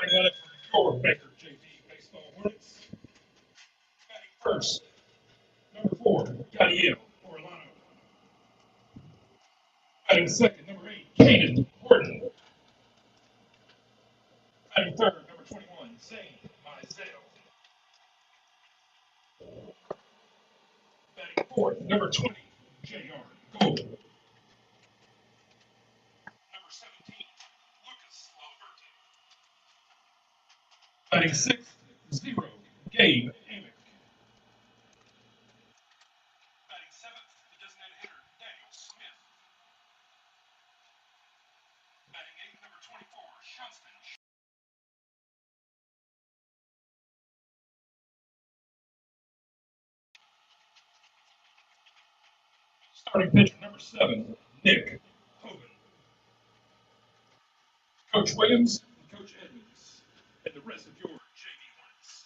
Starting lineup for your Baker JV baseball Hornets. Batting first, number 4, Yadiel Orlano. Batting second, number 8, Caden Horton. Batting third, number 21, Zane Mizell. Batting fourth, number 20, J.R. Gold. Number 17, Lucas Alberti. Batting sixth, 0, Gabe Amick. Batting seventh, the designated hitter, Daniel Smith. Batting eighth, number 24, Shunston. Starting pitcher, number 7, Nick Hogan. Coach Williams and Coach Edmonds, and the rest of your JV Hornets.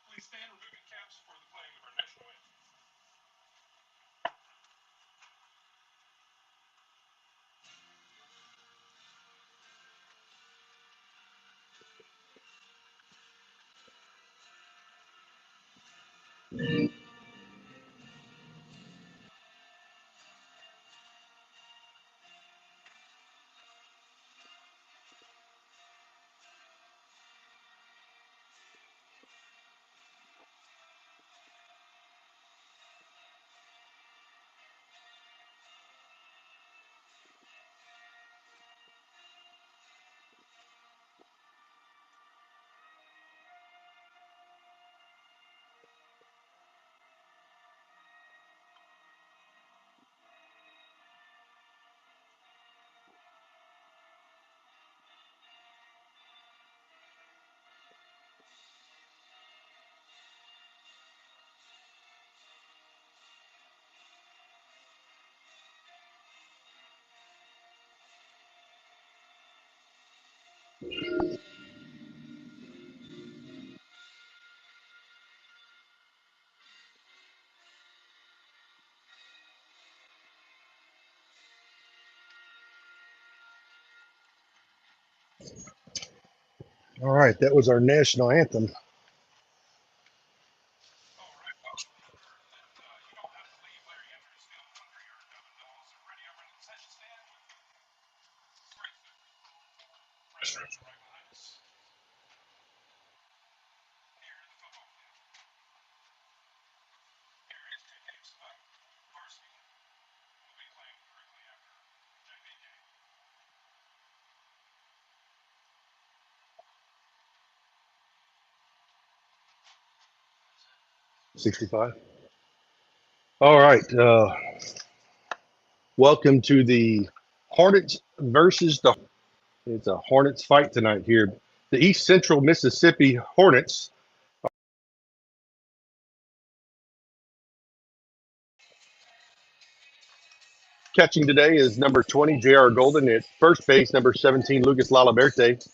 Please stand, removing caps for the playing of our national anthem. All right, that was our national anthem. All right, folks, remember that you don't have to leave Larry Andrews feeling hungry or dubbing dolls are ready over in the concession stand with great food. Restrooms are right behind us. Here in the football field. Here is two games tonight. Varsity will be playing directly after the JV game. 65. All right. Welcome to the Hornets versus the. It's a Hornets fight tonight here. The East Central Mississippi Hornets. Catching today is number 20, J.R. Golden. At first base, number 17, Lucas Lalaberte.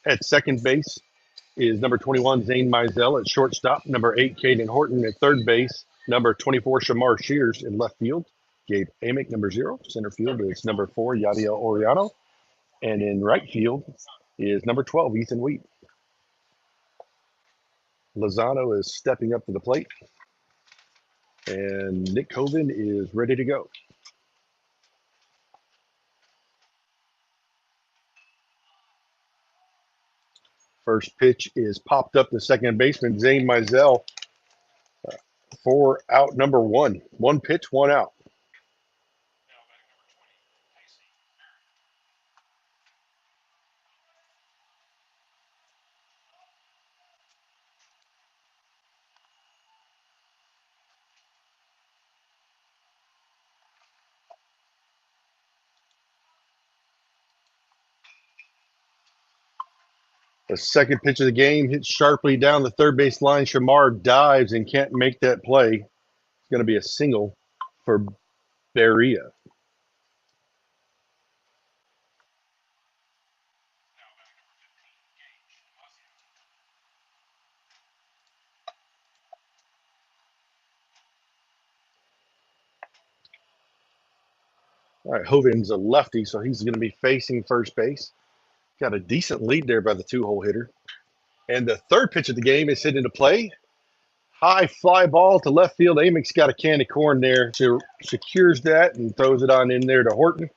At second base is number 21, Zane Mizell. At shortstop, number 8, Caden Horton. At third base, number 24, Shamar Shears. In left field, Gabe Amick, number 0. Center field is number 4, Yadiel Oriano. And in right field is number 12, Ethan Wheat. Lozano is stepping up to the plate. And Nick Coven is ready to go. First pitch is popped up to second baseman Zane Mizell for out number 1. One pitch, one out. Now batting number 20, Casey Merritt. The second pitch of the game hits sharply down the third base line. Shamar dives and can't make that play. It's going to be a single for Berea. Now batting number 15, Gage Mazio. All right, Hovind's a lefty, so he's going to be facing first base. Got a decent lead there by the two-hole hitter. And the third pitch of the game is hit into play. High fly ball to left field. Amick's got a can of corn there. So secures that and throws it on in there to Horton.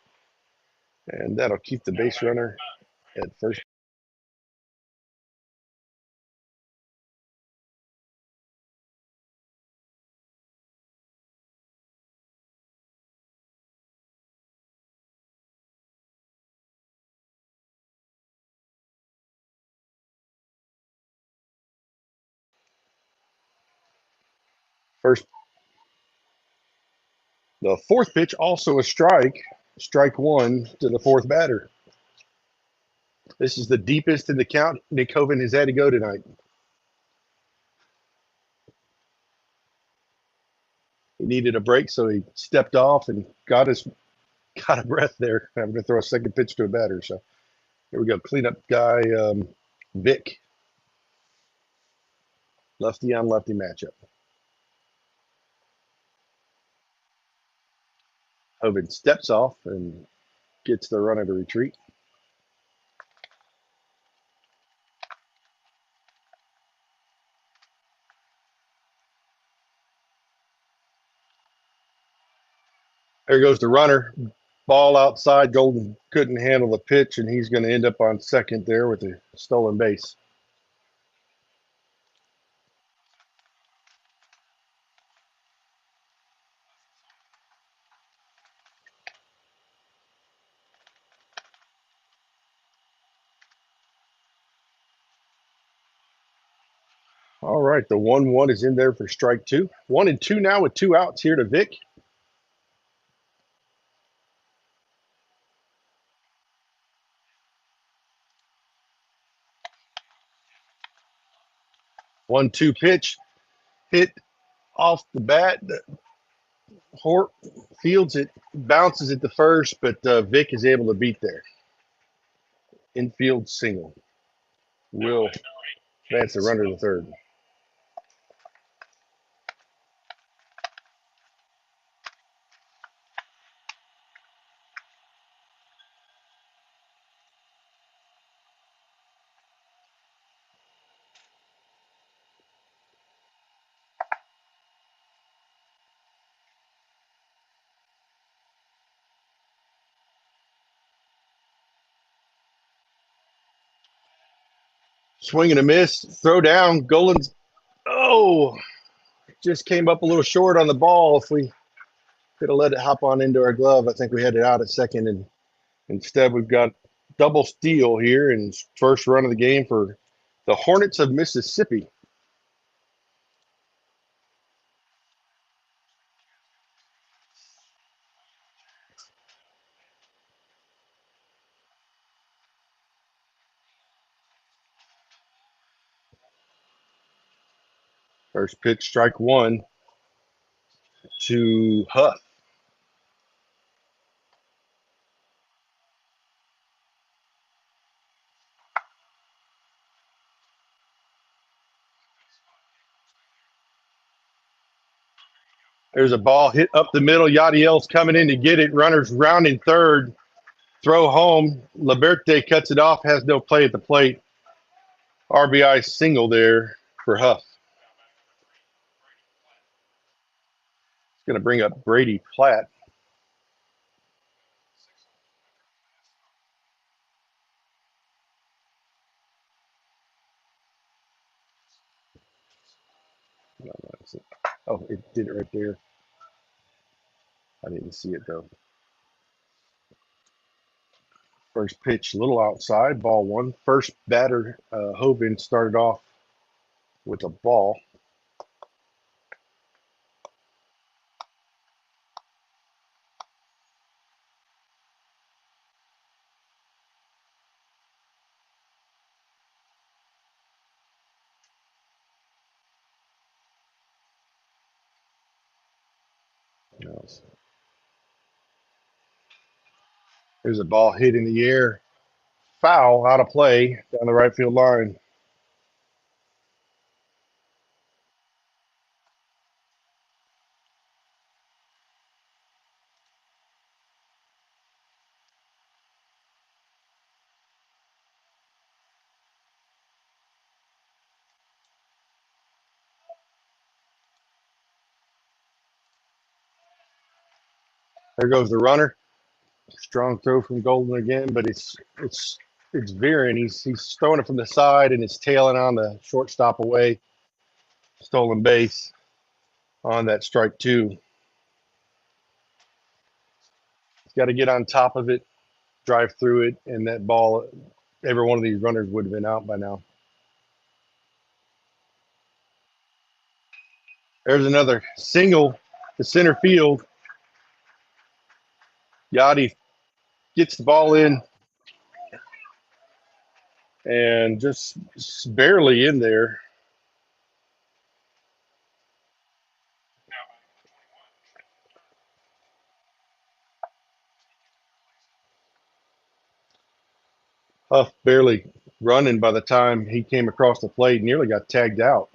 And that'll keep the base runner at first. First, the fourth pitch, also a strike. Strike one to the fourth batter. This is the deepest in the count Nick Hovind has had to go tonight. He needed a break, so he stepped off and got a breath there, having to throw a second pitch to a batter. So here we go. Cleanup guy, Vic. Lefty on lefty matchup. Hovind steps off and gets the runner to retreat. There goes the runner. Ball outside. Golden couldn't handle the pitch, and he's going to end up on second there with a stolen base. All right, the 1-1 is in there for strike two. 1-2 now with two outs here to Vic. One-two pitch hit off the bat. Hort fields it, bounces it to first, but Vic is able to beat there. Infield single. Will advance the runner to third. Swing and a miss. Throw down. Golan's. Oh, just came up a little short on the ball. If we could have let it hop on into our glove, I think we had it out at second. And instead, we've got double steal here and first run of the game for the Hornets of Mississippi. First pitch, strike one to Huff. There's a ball hit up the middle. Yadiel's coming in to get it. Runners rounding third. Throw home. Liberte cuts it off. Has no play at the plate. RBI single there for Huff. It's going to bring up Brady Platt. No, that's it. Oh, it did it right there. I didn't see it though. First pitch, a little outside, ball one. First batter, Hovind started off with a ball. There's a ball hit in the air. Foul, out of play, down the right field line. There goes the runner. Strong throw from Golden again, but it's veering. He's throwing it from the side and it's tailing on the shortstop away. Stolen base on that strike two. He's got to get on top of it, drive through it, and that ball, every one of these runners would have been out by now. There's another single to center field. Yachty gets the ball in and just barely in there. Huff barely running by the time he came across the plate, nearly got tagged out.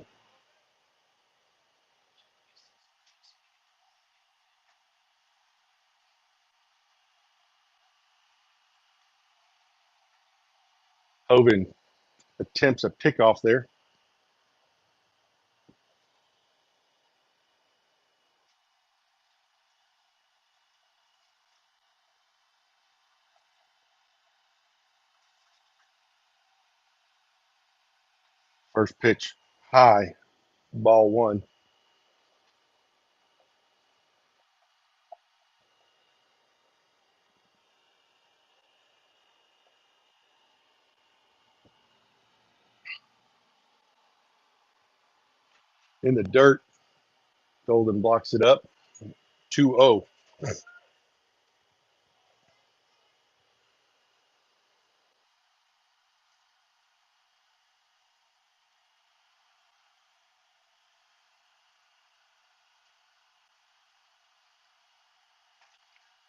Hogan attempts a pickoff there. First pitch high, ball one. In the dirt, Golden blocks it up. 2-0.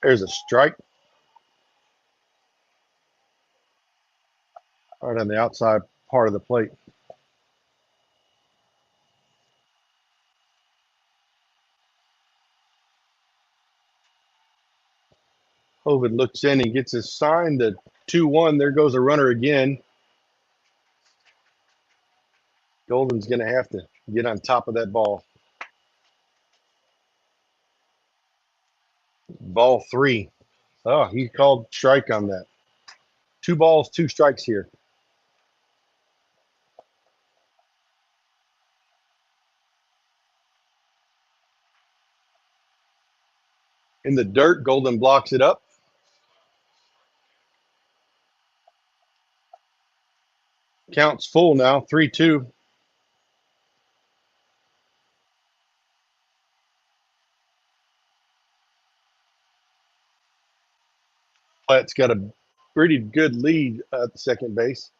There's a strike right on the outside part of the plate. Hovind looks in and gets his sign to 2-1. There goes a runner again. Golden's going to have to get on top of that ball. Ball three. Oh, he called strike on that. 2 balls, 2 strikes here. In the dirt, Golden blocks it up. Counts full now, 3-2. Platt's got a pretty good lead at second base.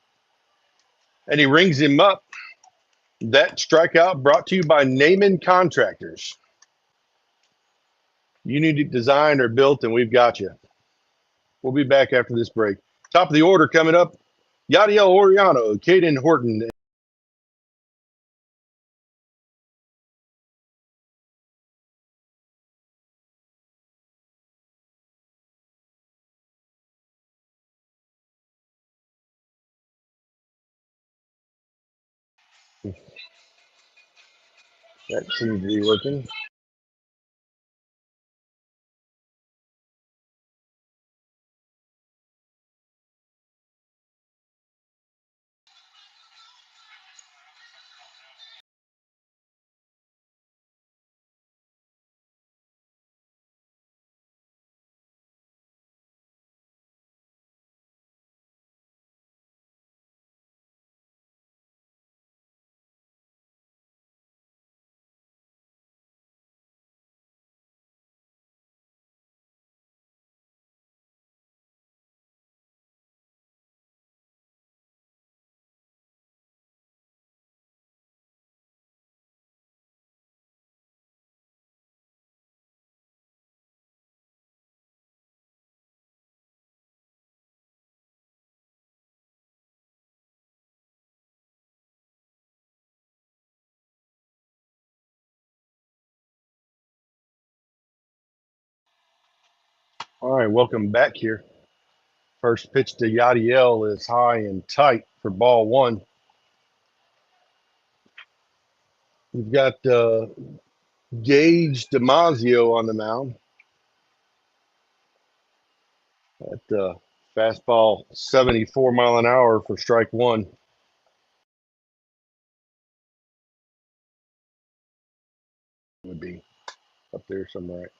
And he rings him up. That strikeout brought to you by Naaman Contractors. You need it designed or built, and we've got you. We'll be back after this break. Top of the order coming up, Yadiel Oriano, Caden Horton. That seems to be working. All right, welcome back here. First pitch to Yadiel is high and tight for ball one. We've got Gage DiMaggio on the mound. That fastball, 74 mile an hour for strike one. Would be up there somewhere.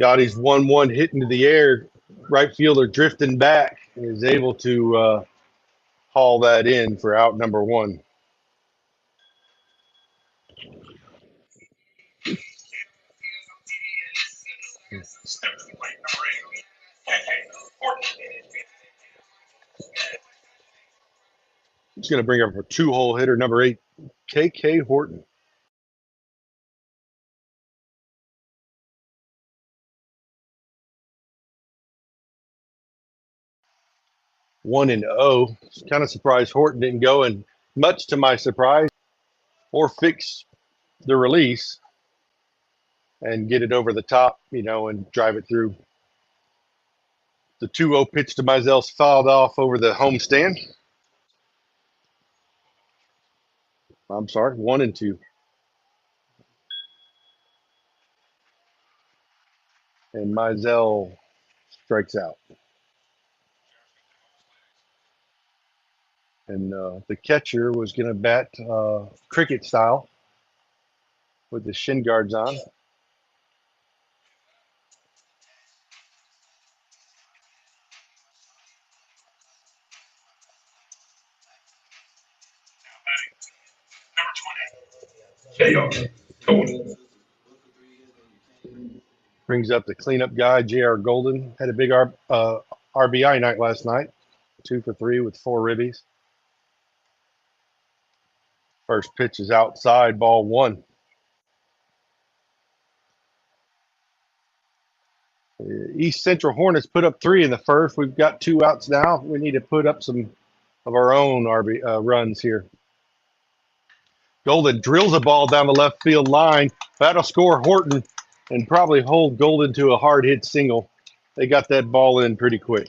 Yachty's 1-1 hit into the air. Right fielder drifting back and is able to haul that in for out number one. Step to the plate, number 8, KK Horton. He's going to bring up a two-hole hitter, number 8, KK Horton. One and oh. Kind of surprised Horton didn't go, and much to my surprise, or fix the release and get it over the top, and drive it through. The 2-0 pitch to Mizell's fouled off over the homestand. I'm sorry, 1-2. And Mizell strikes out. And the catcher was going to bat cricket style with the shin guards on. Number 20, Total. Brings up the cleanup guy, J.R. Golden. Had a big RBI night last night. 2 for 3 with 4 ribbies. First pitch is outside, ball 1. East Central Hornets put up 3 in the first. We've got 2 outs now. We need to put up some of our own runs here. Golden drills a ball down the left field line. That'll score Horton and probably hold Golden to a hard hit single. They got that ball in pretty quick.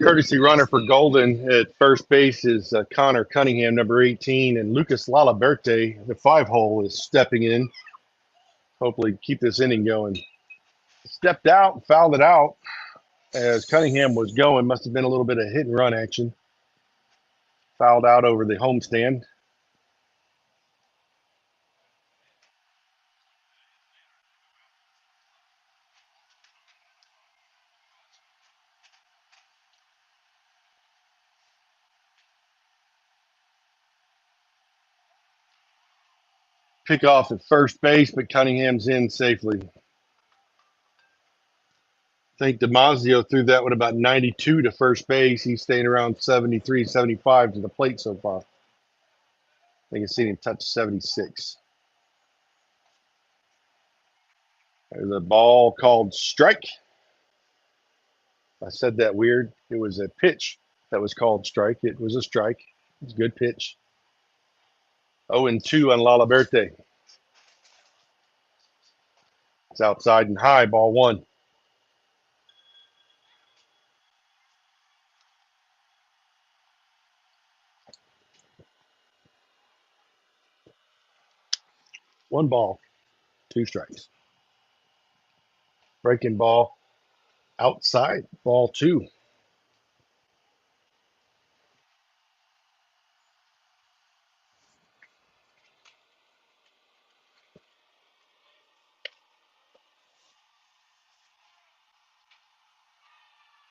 Courtesy runner for Golden at first base is Connor Cunningham, number 18, and Lucas Lalaberte, the 5-hole, is stepping in. Hopefully keep this inning going. Stepped out, fouled it out as Cunningham was going. Must have been a little bit of hit and run action. Fouled out over the homestand. Pick off at first base, but Cunningham's in safely. I think Damasio threw that one about 92 to first base. He's staying around 73, 75 to the plate so far. I think I've seen him touch 76. There's a ball called strike. I said that weird. It was a pitch that was called strike. It was a strike. It's a good pitch. 0-2 on Lalaberte. It's outside and high, ball 1. One ball, 2 strikes. Breaking ball outside, ball 2.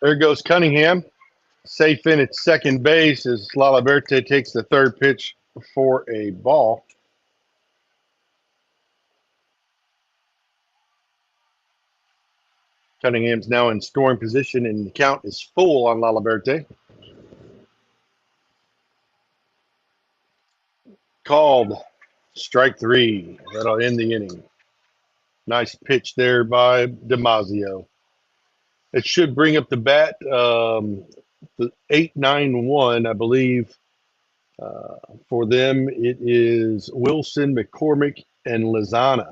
There goes Cunningham. Safe in at second base as Lalaberte takes the third pitch for a ball. Cunningham's now in scoring position, and the count is full on Lalaberte. Called strike 3. That'll end the inning. Nice pitch there by Damasio. It should bring up the bat, the 8-9-1, I believe. For them, it is Wilson, McCormick, and Lozana.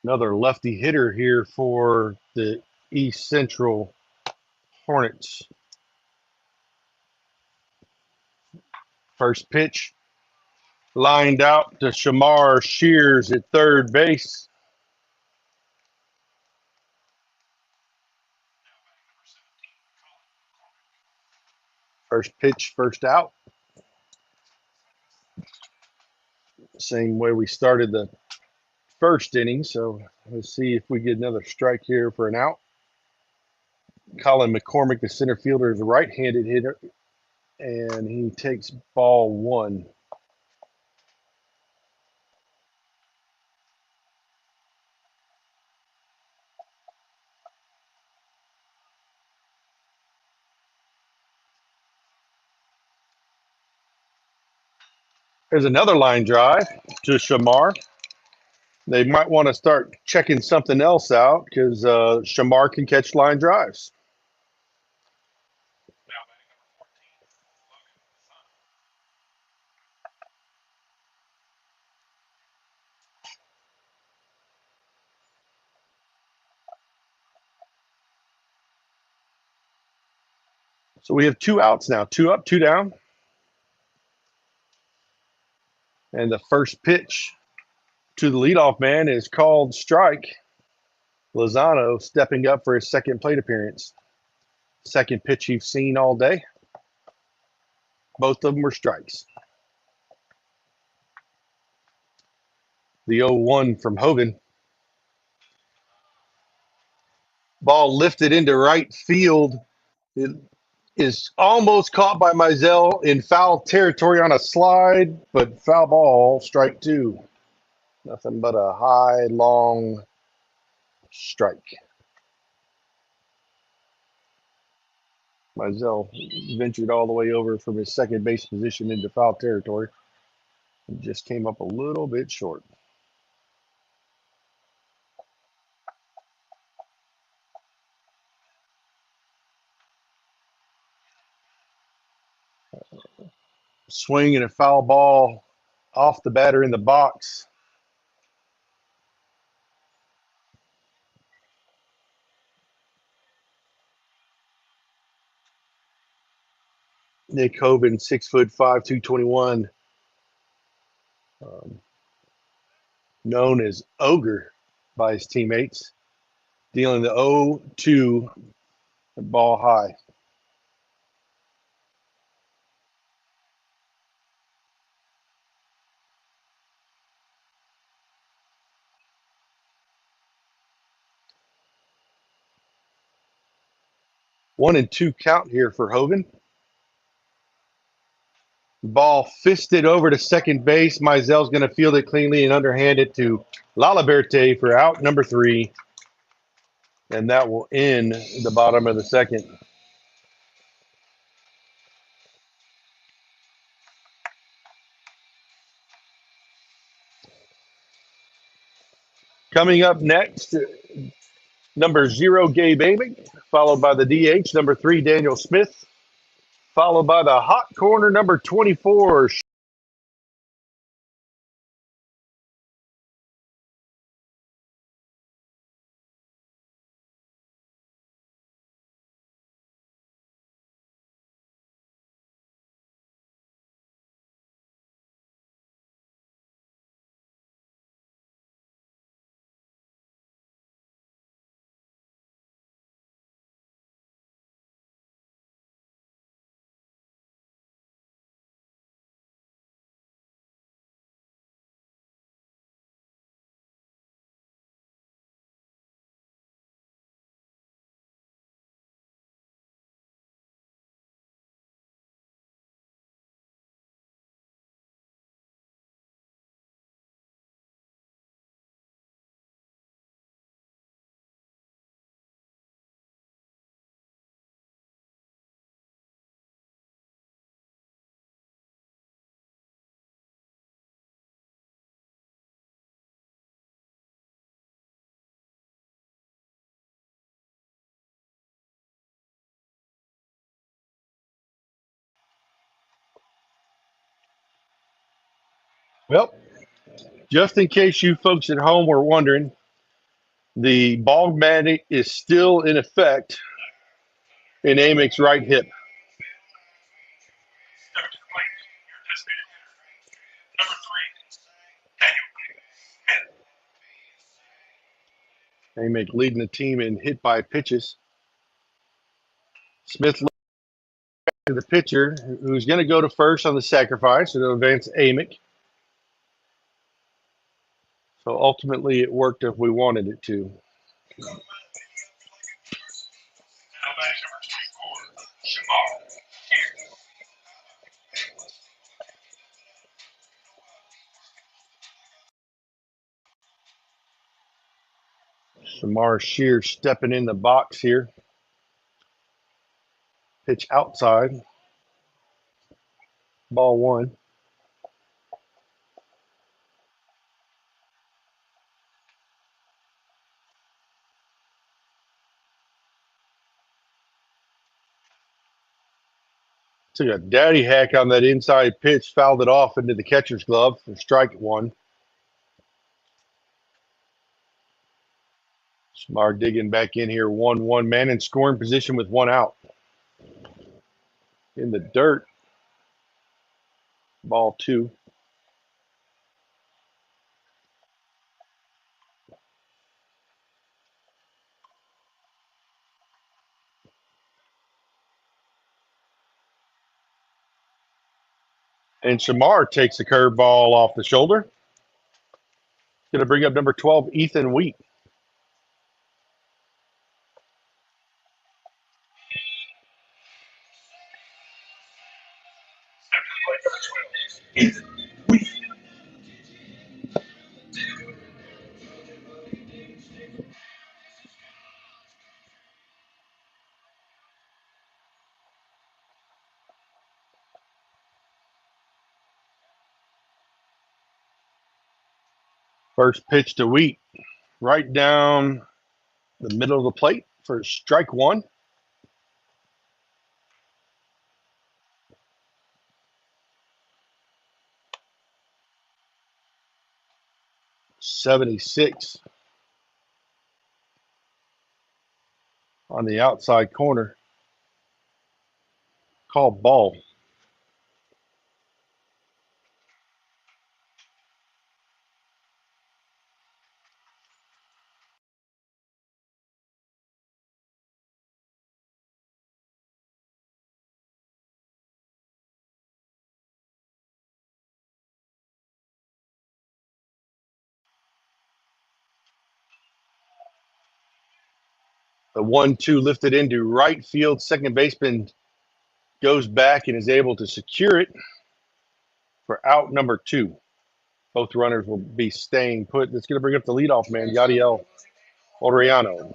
Another lefty hitter here for the East Central Hornets. First pitch lined out to Shamar Shears at third base. First pitch, first out. Same way we started the first inning. So let's see if we get another strike here for an out. Colin McCormick, the center fielder, is a right-handed hitter, and he takes ball one. There's another line drive to Shamar. They might want to start checking something else out because Shamar can catch line drives. Now batting number 14, Logan Lozano. So we have two outs now, two up, two down. And the first pitch to the leadoff man is called strike. Lozano stepping up for his second plate appearance. Second pitch you've seen all day. Both of them were strikes. The 0-1 from Hogan. Ball lifted into right field. It is almost caught by Mizell in foul territory on a slide, but foul ball, strike two. Nothing but a high, long strike. Mizell ventured all the way over from his second base position into foul territory and just came up a little bit short. Swing and a foul ball off the batter in the box. Nick Hoban, 6'5", 221, known as Ogre by his teammates, dealing the 0-2 ball high. One and two count here for Hogan. Ball fisted over to second base. Mizell's going to field it cleanly and underhand it to Laliberte for out number 3. And that will end the bottom of the second. Coming up next, number 0, Gabe Amick, followed by the DH, number 3, Daniel Smith, followed by the hot corner, number 24, Well, just in case you folks at home were wondering, The ball magnet is still in effect in Amic's right hip. Step to the plate. Your designated hitter. Number 3, Daniel. Amic leading the team in hit by pitches. Smith to the pitcher, who's going to go to first on the sacrifice. It'll advance Amic. So ultimately, it worked if we wanted it to. Now back number 24, Shamar. Shamar Shears stepping in the box here. Pitch outside. Ball one. Took a daddy hack on that inside pitch, fouled it off into the catcher's glove for strike one. Shamar digging back in here, 1-1, man in scoring position with one out. In the dirt. Ball two. And Shamar takes the curveball off the shoulder. Going to bring up number 12, Ethan Wheat. Step to the plate. Number 12, Ethan. First pitch to Wheat. Right down the middle of the plate for strike one. .76 on the outside corner. Called ball. The 1-2 lifted into right field. Second baseman goes back and is able to secure it for out number two. Both runners will be staying put. That's going to bring up the leadoff man, Yadiel Oriano.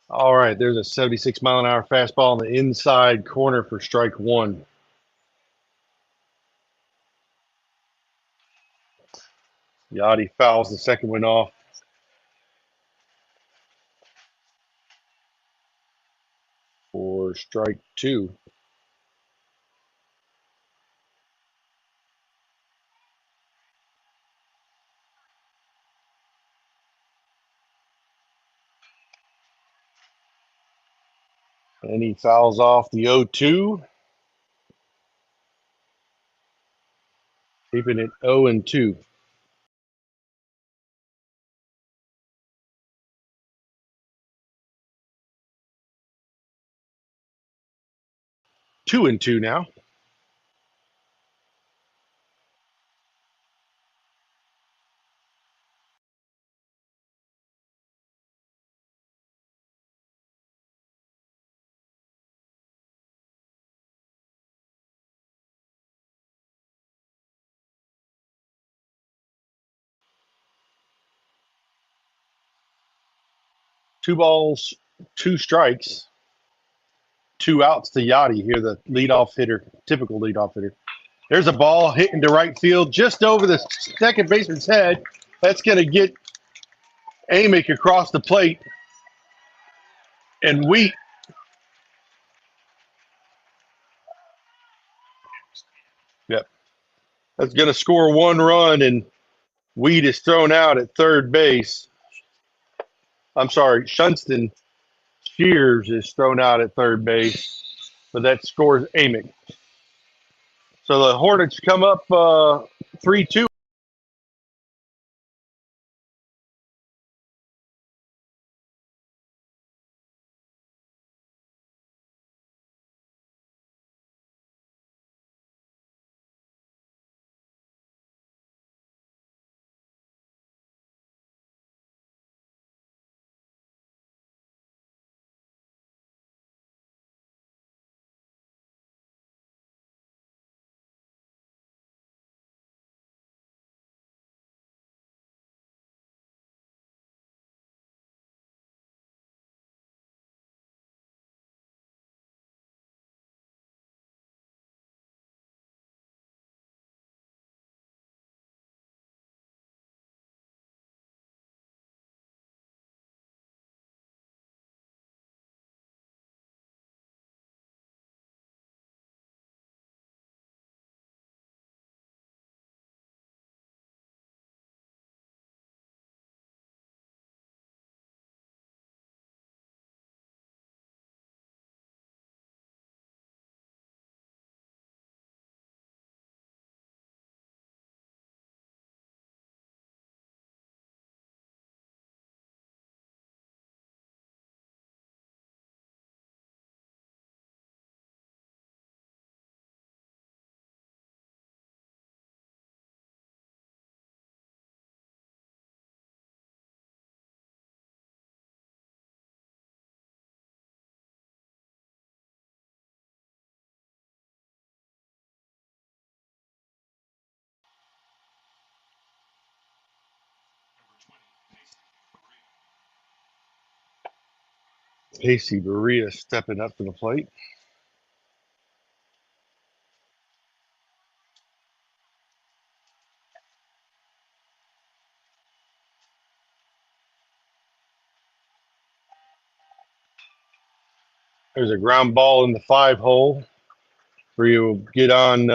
All right, there's a 76-mile-an-hour fastball on the inside corner for strike one. Yadi fouls the second one off for strike two. And he fouls off the 0-2, keeping it 0-2. Two and two now. Two balls, two strikes, two outs to Yachty here, the leadoff hitter, typical leadoff hitter. There's a ball hitting to right field just over the second baseman's head. That's going to get Amick across the plate. And Wheat, yep, that's going to score one run. And Wheat is thrown out at third base. I'm sorry, Shunston Shears is thrown out at third base, but that scores Amick. So the Hornets come up 3-2. Pacey Berea stepping up to the plate. There's a ground ball in the 5 hole where you get on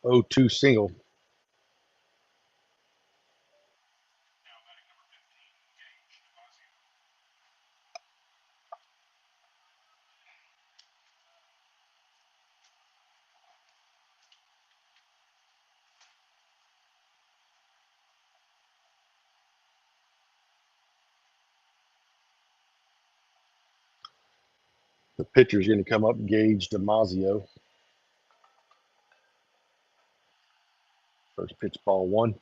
0-2 single. The pitcher's going to come up, Gage DiMaggio. First pitch, ball 1.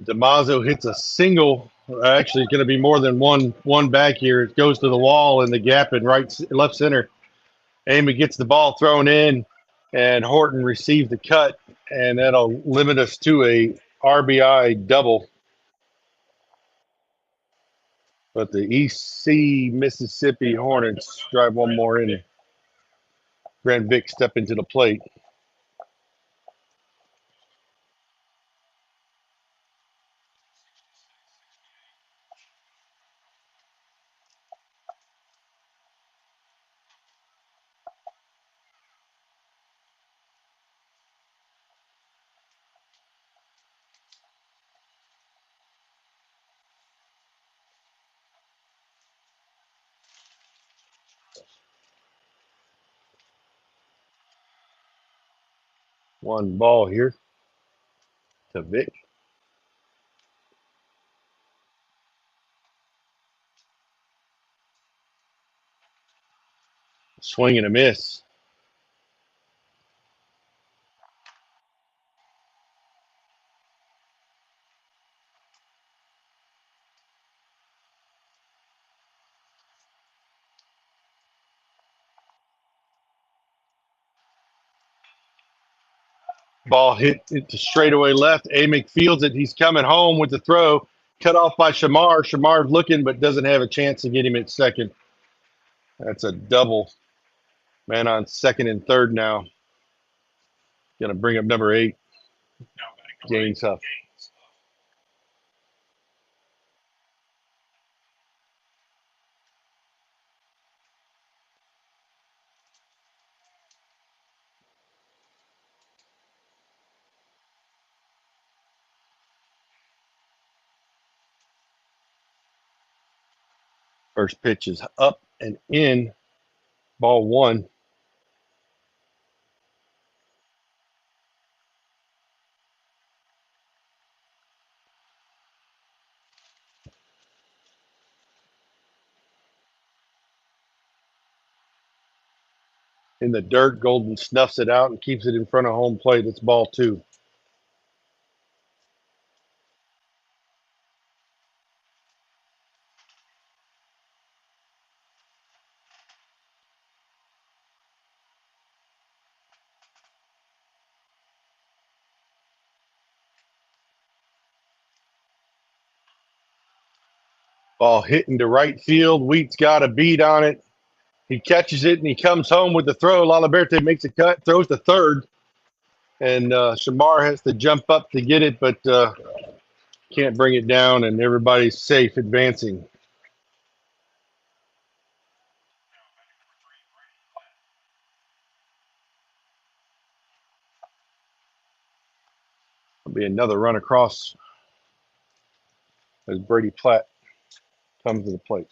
DiMaggio hits a single. Actually, it's going to be more than one back here. It goes to the wall in the gap in left center. Amy gets the ball thrown in, and Horton received the cut, and that'll limit us to a RBI double. But the EC Mississippi Hornets drive one more in. Grant Vick step into the plate. One ball here to Vick. Swing and a miss. Ball hit it to straightaway left. Amick fields it. He's coming home with the throw. Cut off by Shamar. Shamar's looking, but doesn't have a chance to get him at second. That's a double. Man on second and third now. Going to bring up number 8, Now batting number 8, Gaines Huff. Gaines. First pitch is up and in. Ball 1. In the dirt, Golden snuffs it out and keeps it in front of home plate. It's ball 2. Ball hitting to right field. Wheat's got a beat on it. He catches it and he comes home with the throw. Laliberte makes a cut, throws to third, and Shamar has to jump up to get it, but can't bring it down, and everybody's safe advancing. Now batting number 3, Brady Platt. There'll be another run across as Brady Platt comes to the plate.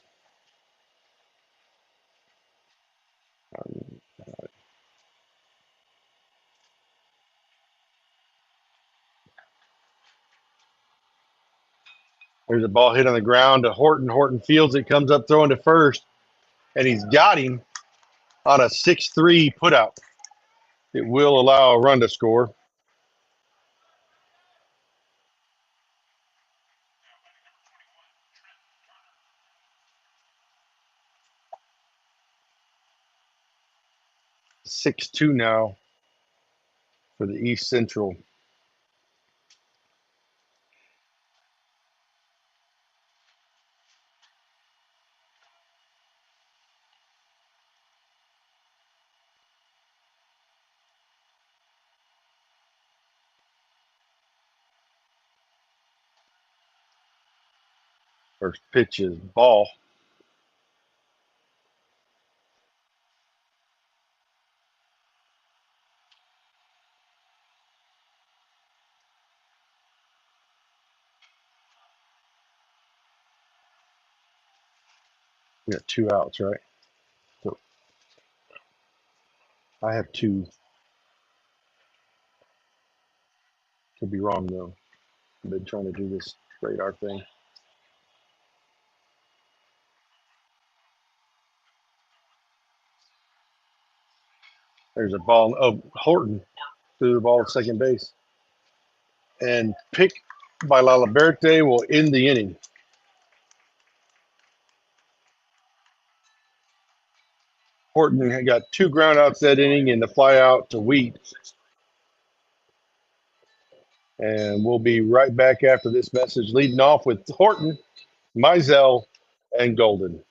There's a ball hit on the ground to Horton. Horton fields it, comes up throwing to first, and he's got him on a 6-3 putout. It will allow a run to score. Now batting number 21, Trent Turner. 6-2 now for the East Central. First pitch is ball. We got 2 outs, right? So I have 2. Could be wrong though. I've been trying to do this radar thing. There's a ball. Oh, Horton threw the ball to second base. And pick by Laliberte will end the inning. Horton had got 2 groundouts that inning and the fly out to Wheat. And we'll be right back after this message, leading off with Horton, Mizell, and Golden.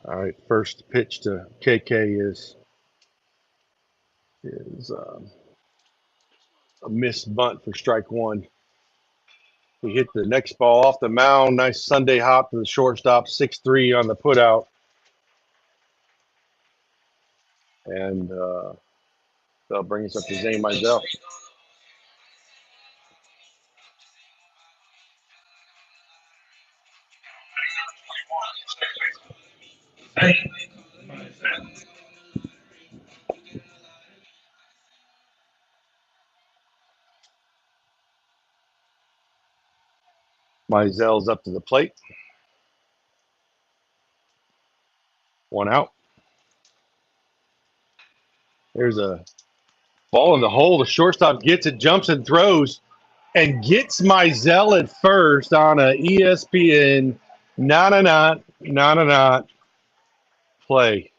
All right, first pitch to KK is a missed bunt for strike one. We hit the next ball off the mound. Nice Sunday hop to the shortstop, 6-3 on the putout. And they'll bring us up to Zane Mizell. Mizell's up to the plate. One out. There's a ball in the hole. The shortstop gets it, jumps and throws, and gets Mizell at first on a ESPN not play.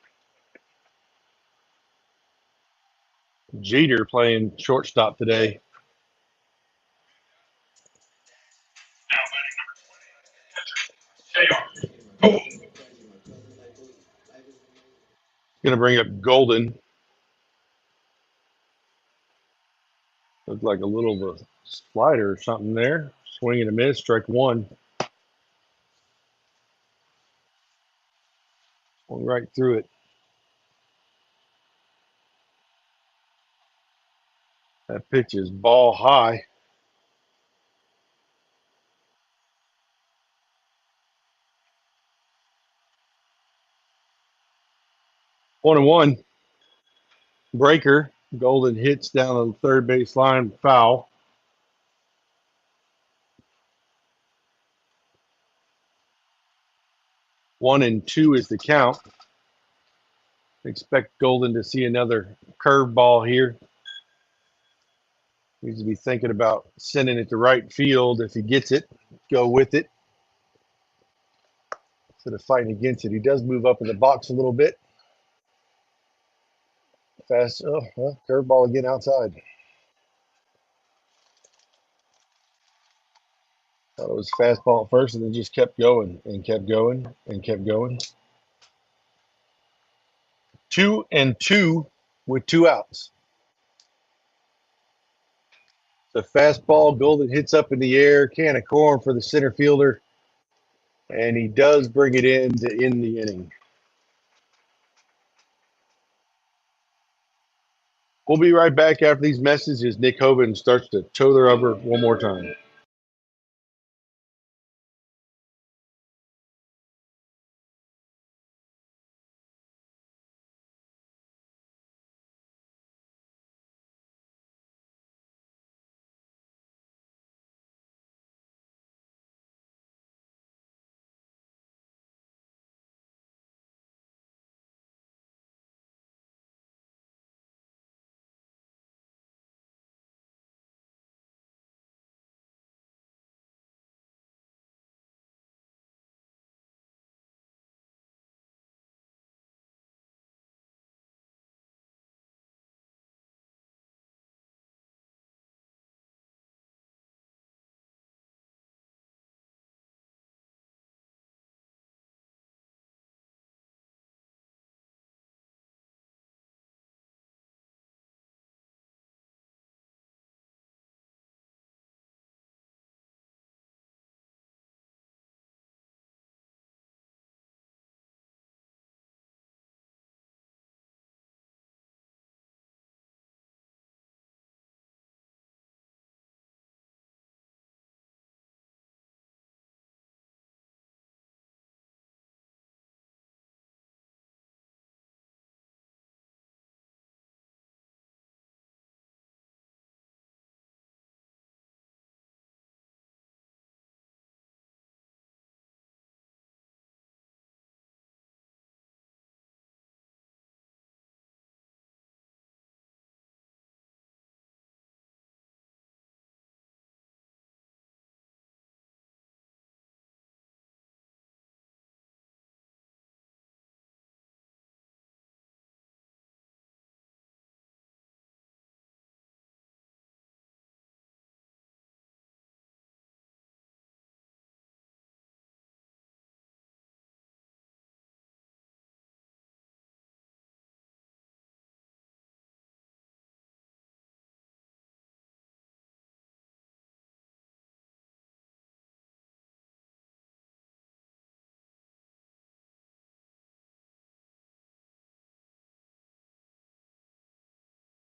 Jeter playing shortstop today. Going to bring up Golden. Looked like a little of a slider or something there. Swing and a miss, strike one. Went right through it. That pitch is ball high. One and one. Breaker. Golden hits down the third base line, foul. 1-2 is the count. Expect Golden to see another curveball here. Needs to be thinking about sending it to right field. If he gets it, go with it instead of fighting against it. He does move up in the box a little bit. Fast. Oh, well, curveball again outside. Thought it was fastball at first, and then just kept going and kept going and kept going. 2-2 with 2 outs. The fastball, Golden hits up in the air, can of corn for the center fielder, and he does bring it in to end the inning. We'll be right back after these messages. Nick Hoban starts to tow the rubber one more time.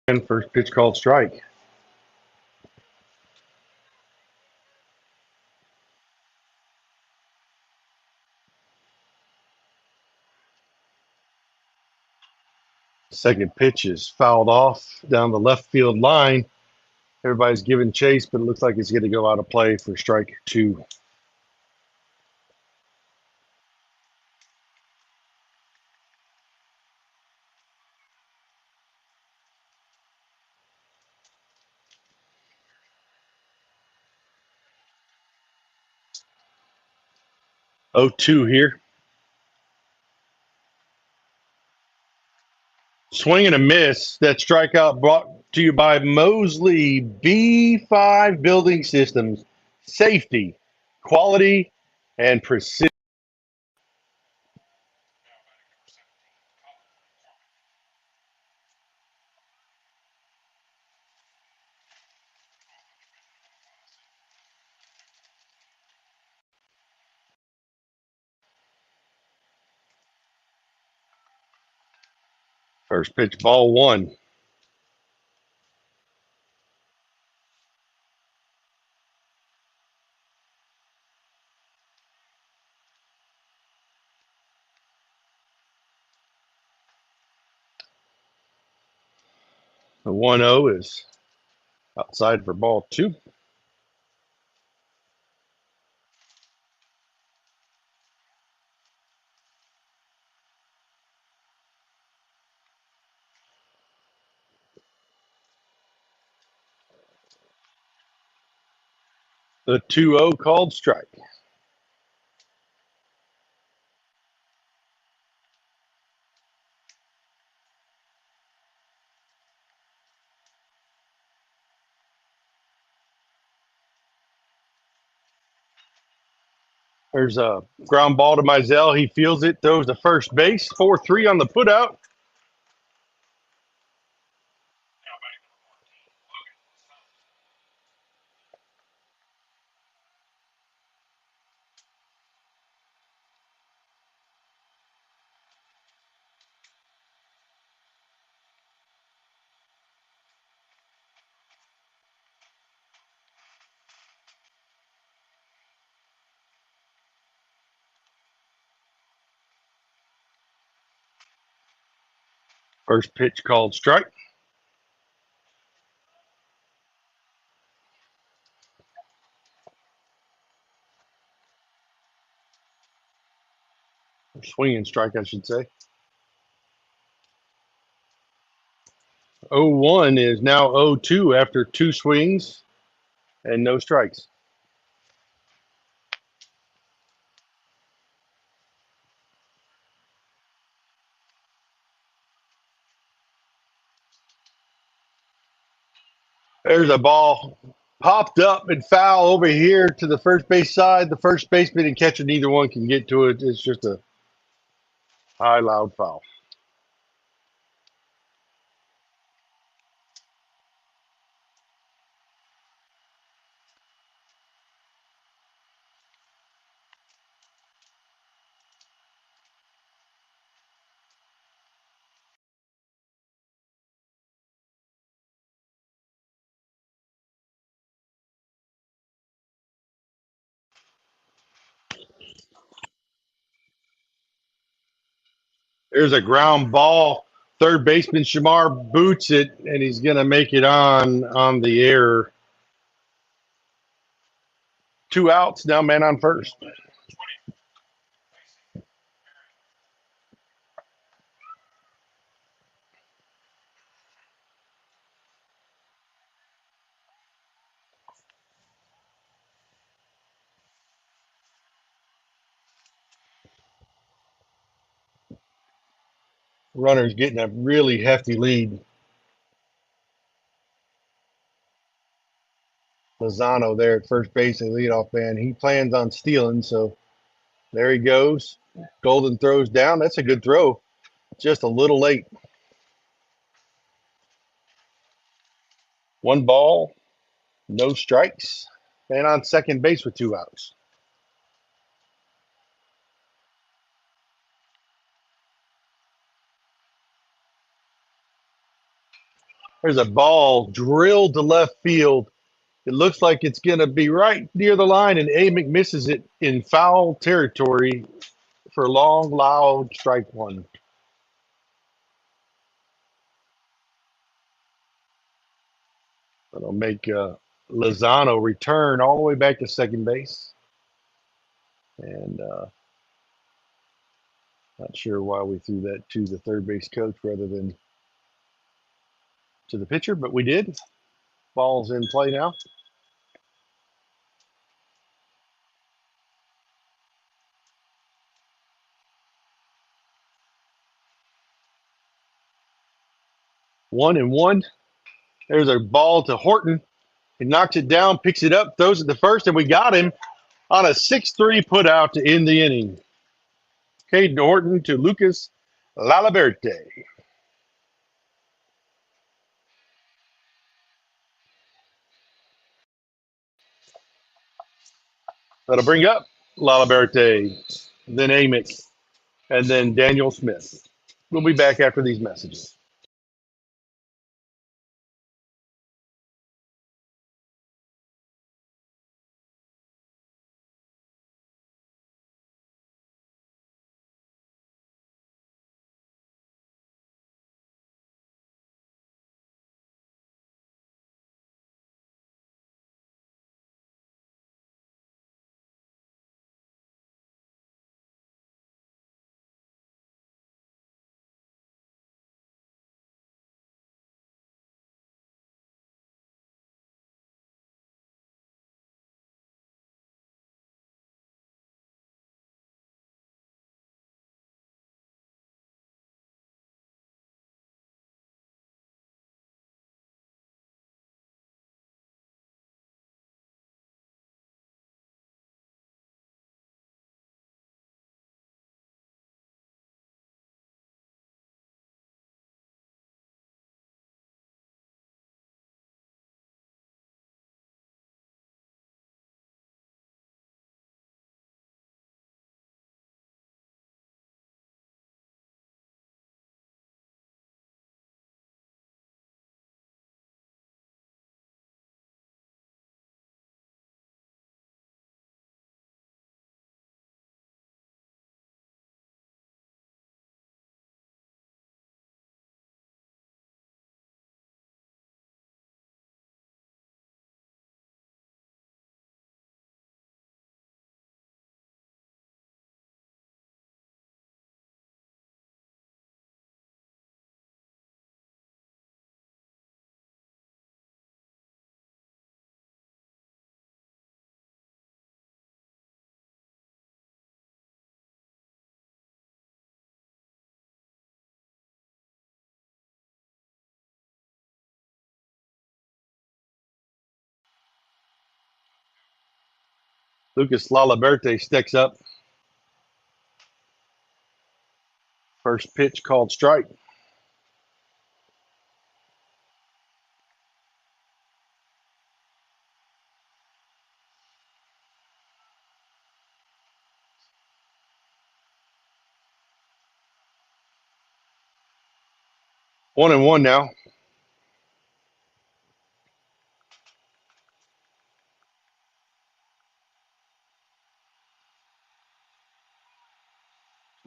And first pitch called strike. Second pitch is fouled off down the left field line. Everybody's giving chase, but it looks like it's going to go out of play for strike 2. Oh, 2 here. Swing and a miss. That strikeout brought to you by Mosley B5 Building Systems. Safety, quality, and precision. First pitch, ball 1. The 1-0 is outside for ball 2. The 2-0 called strike. There's a ground ball to Mizell. He feels it, throws to first base. 4-3 on the putout. First pitch called strike. Swinging strike, I should say. 0-1 is now 0-2 after 2 swings and no strikes. There's a ball popped up and foul over here to the first base side. The first baseman and catcher, neither one can get to it. It's just a high, loud foul. There's a ground ball. Third baseman Shamar boots it, and he's going to make it on the air. 2 outs, now man on first. Runner's getting a really hefty lead. Lozano there at first base, the leadoff man. He plans on stealing, so there he goes. Golden throws down. That's a good throw. Just a little late. 1 ball, no strikes. Man on second base with 2 outs. There's a ball drilled to left field. It looks like it's going to be right near the line, and Amick misses it in foul territory for a long, loud strike one. That'll make Lozano return all the way back to second base. And not sure why we threw that to the third base coach rather than to the pitcher, but we did. Ball's in play now. One and one. There's a ball to Horton. He knocks it down, picks it up, throws it to first, and we got him on a 6-3 put out to end the inning. Cade Horton to Lucas Lalaberte. That'll bring up Lalaberte, then Amick, and then Daniel Smith. We'll be back after these messages. Lucas Lalaberte sticks up. First pitch called strike. One and one now.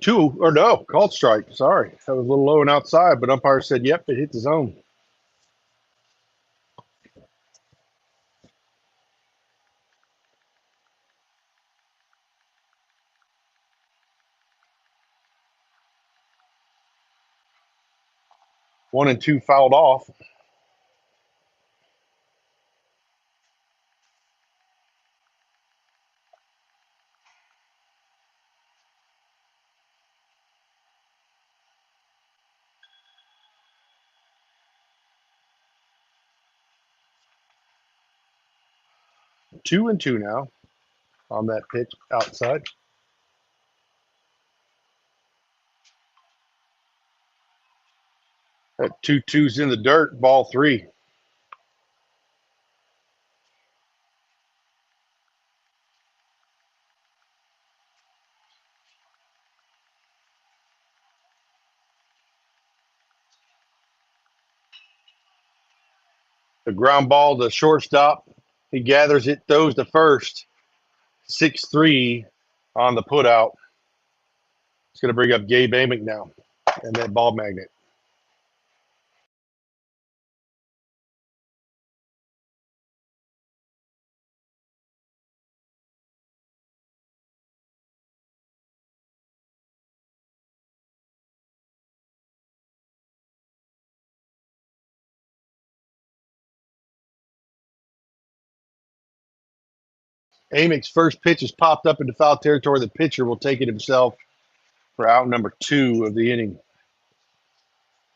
Two, or no, called strike. Sorry. That was a little low and outside, but umpire said, yep, it hit the zone. One and two fouled off. Two and two now on that pitch outside. That 2-2's in the dirt, ball three. The ground ball to shortstop. He gathers it, throws to first. 6-3 on the putout. It's going to bring up Gabe Amick now and that ball magnet. Amick's first pitch is popped up into foul territory. The pitcher will take it himself for out number 2 of the inning.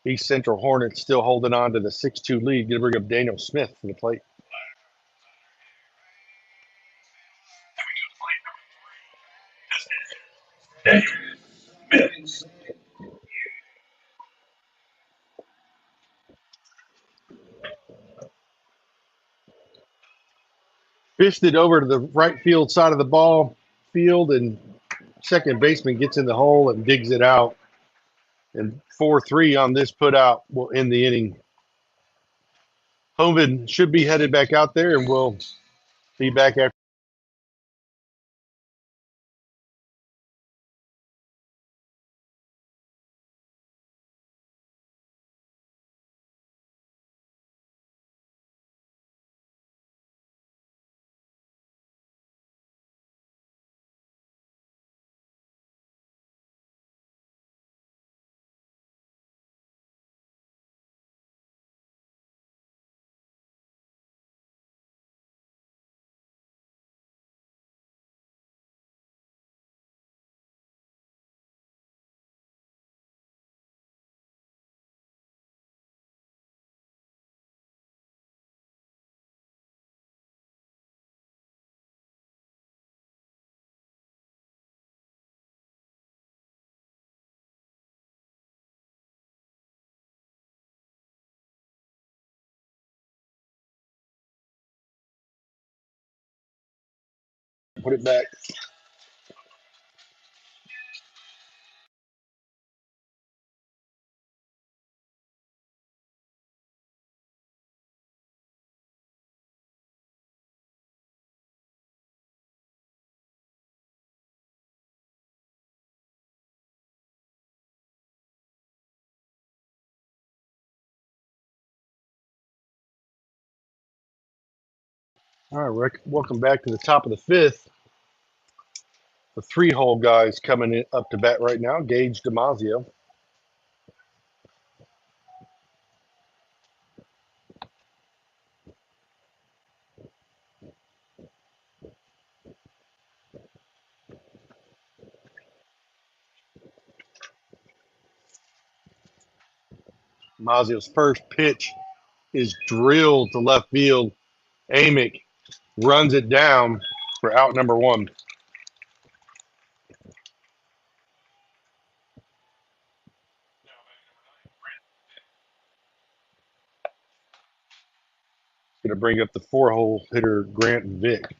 East Central Hornets still holding on to the 6-2 lead. Going to bring up Daniel Smith for the plate. Fished it over to the right field side of the ball field, and second baseman gets in the hole and digs it out. And 4-3 on this put out will end the inning. Hovind should be headed back out there, and we'll be back after. Put it back. All right, Rick, welcome back to the top of the 5th. The 3-hole guys coming in, up to bat right now. Gage Damasio. Damasio's first pitch is drilled to left field. Amick runs it down for out number 1. Going to bring up the 4-hole hitter, Grant Vick.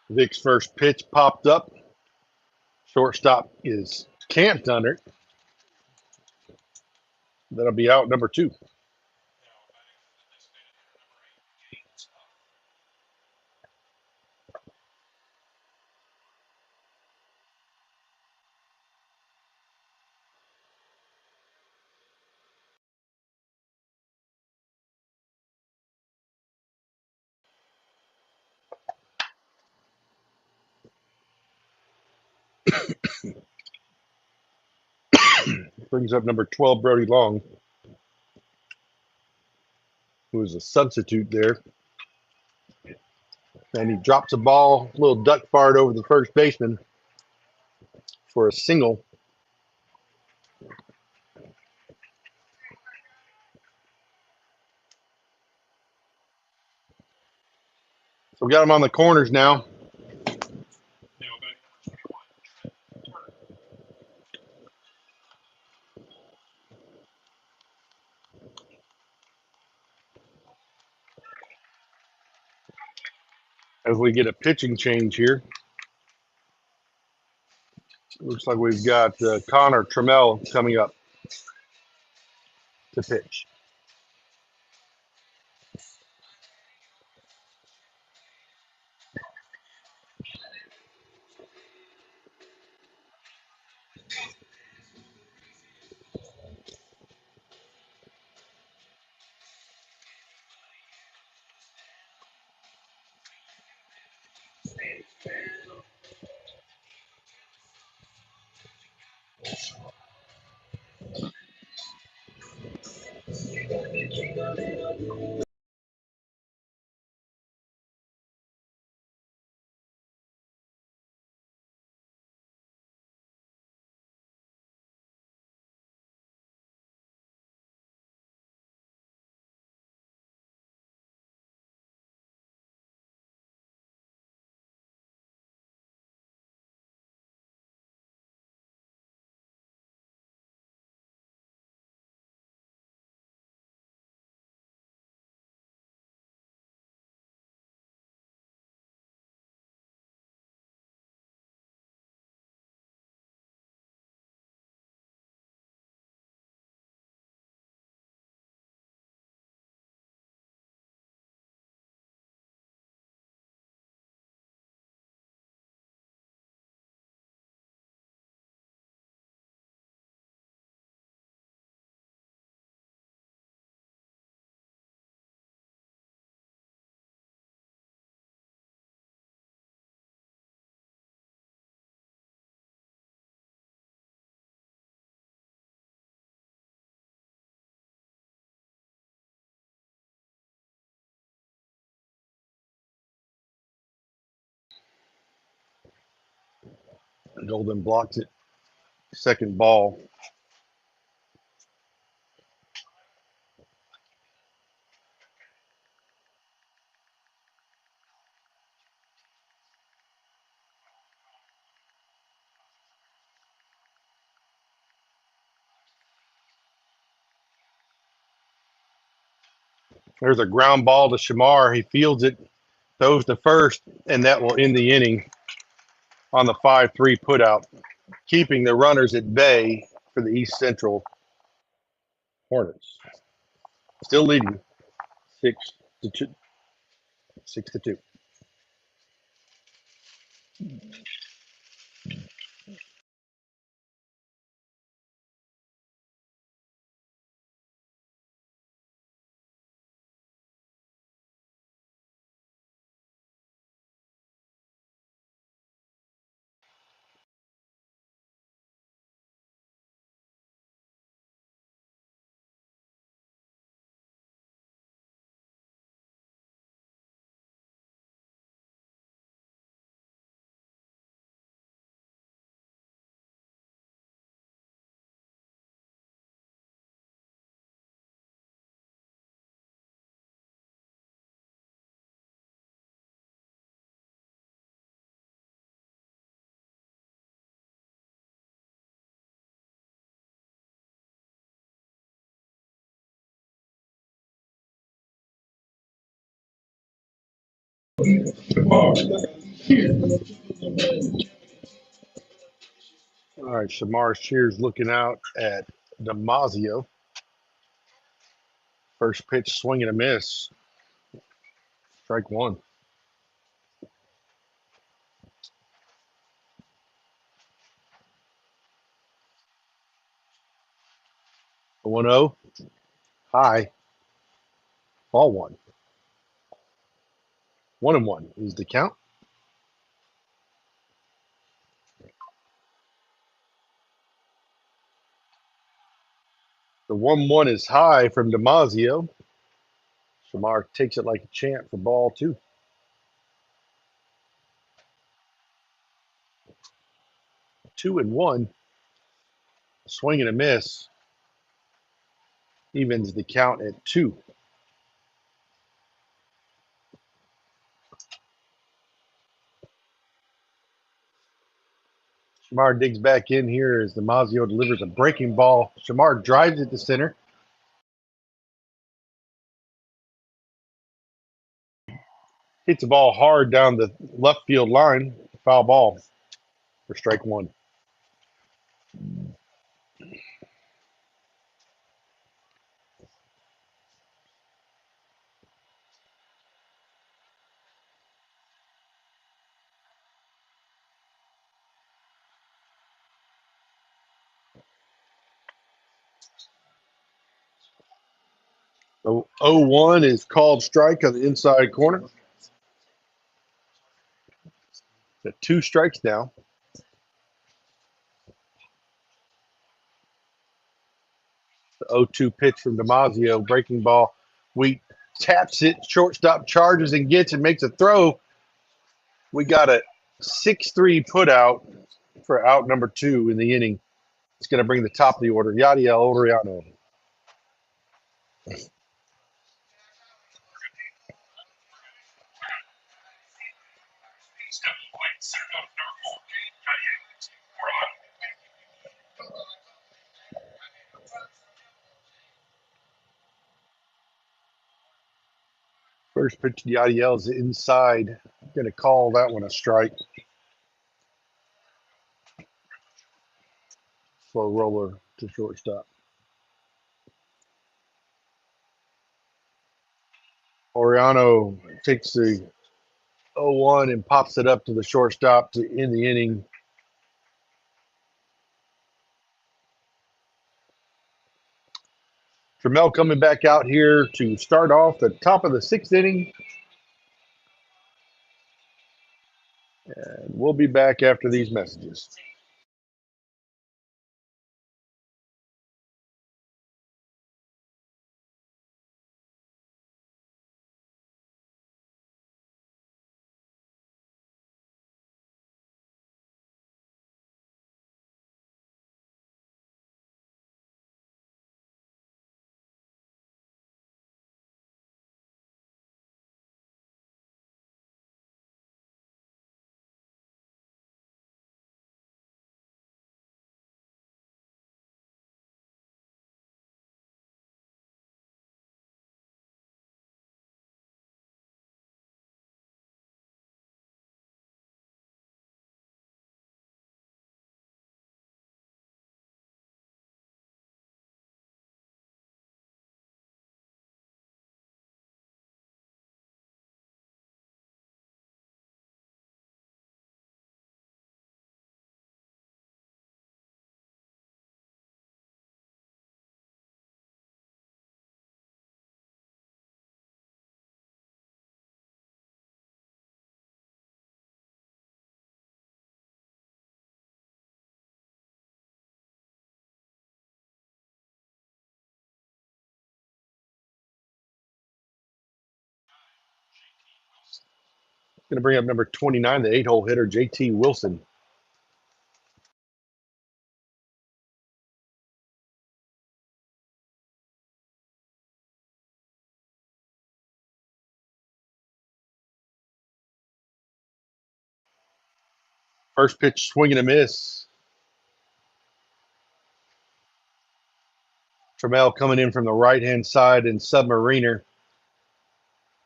Vick's first pitch popped up. Shortstop is camped under it. That'll be out number 2. Brings up number 12, Brody Long, who is a substitute there. And he drops a ball, a little duck fart over the first baseman for a single. So we got him on the corners now. As we get a pitching change here, looks like we've got Connor Trammell coming up to pitch. Golden blocks it. Second ball. There's a ground ball to Shamar. He fields it, throws to first, and that will end the inning on the 5-3 putout, keeping the runners at bay for the East Central Hornets. Still leading 6-2. 6-2. All right, Shamar Shears looking out at Damasio. First pitch, swing and a miss. Strike one. The 1-0. High. Ball one. 1-1 is the count. The 1-1 is high from Damasio. Shamar takes it like a champ for ball two. 2-1. Swing and a miss. Evens the count at 2. Shamar digs back in here as Damasio delivers a breaking ball. Shamar drives it to center. Hits the ball hard down the left field line. Foul ball for strike one. So 0-1 is called strike on the inside corner. Got two strikes now. The 0-2 pitch from Damasio, breaking ball. Wheat taps it, shortstop charges and gets and makes a throw. We got a 6-3 put out for out number 2 in the inning. It's going to bring the top of the order, Yadiel Oriano. Step away, center field, number 14, Diane. First pitch to Yadiel is inside. Going to call that one a strike. Slow roller to shortstop. Oriano takes the 0-1 and pops it up to the shortstop to end the inning. Trammell coming back out here to start off the top of the 6th inning. And we'll be back after these messages. Going to bring up number 29, the 8-hole hitter, JT Wilson. First pitch, swing and a miss. Trammell coming in from the right-hand side and Submariner. A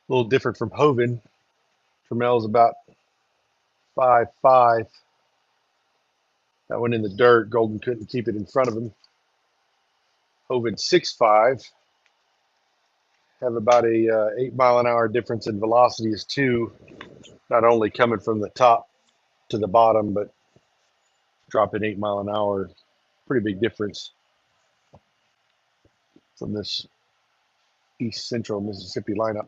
little different from Hovind. Trammell's about 5'5". That one in the dirt. Golden couldn't keep it in front of him. Hovind 6'5". Have about a 8-mile-an-hour difference in velocity as two. Not only coming from the top to the bottom, but dropping 8 mile an hour. Pretty big difference from this East Central Mississippi lineup.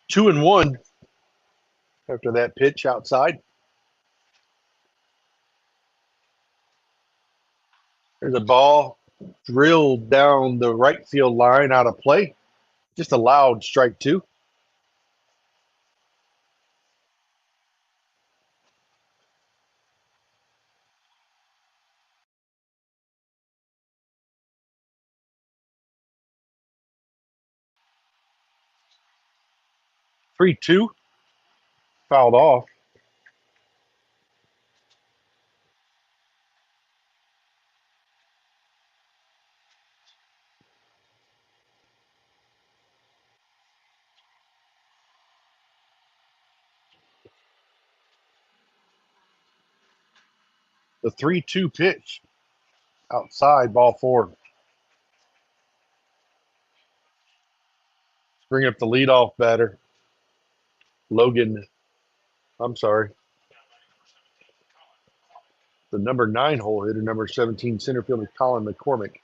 Two and one after that pitch outside. There's a ball drilled down the right field line out of play. Just a loud strike two. Three two. Fouled off. The 3-2 pitch outside, ball 4. Bring up the leadoff batter, Logan. I'm sorry, the number 9 hole hitter, number 17 center fielder, Colin McCormick.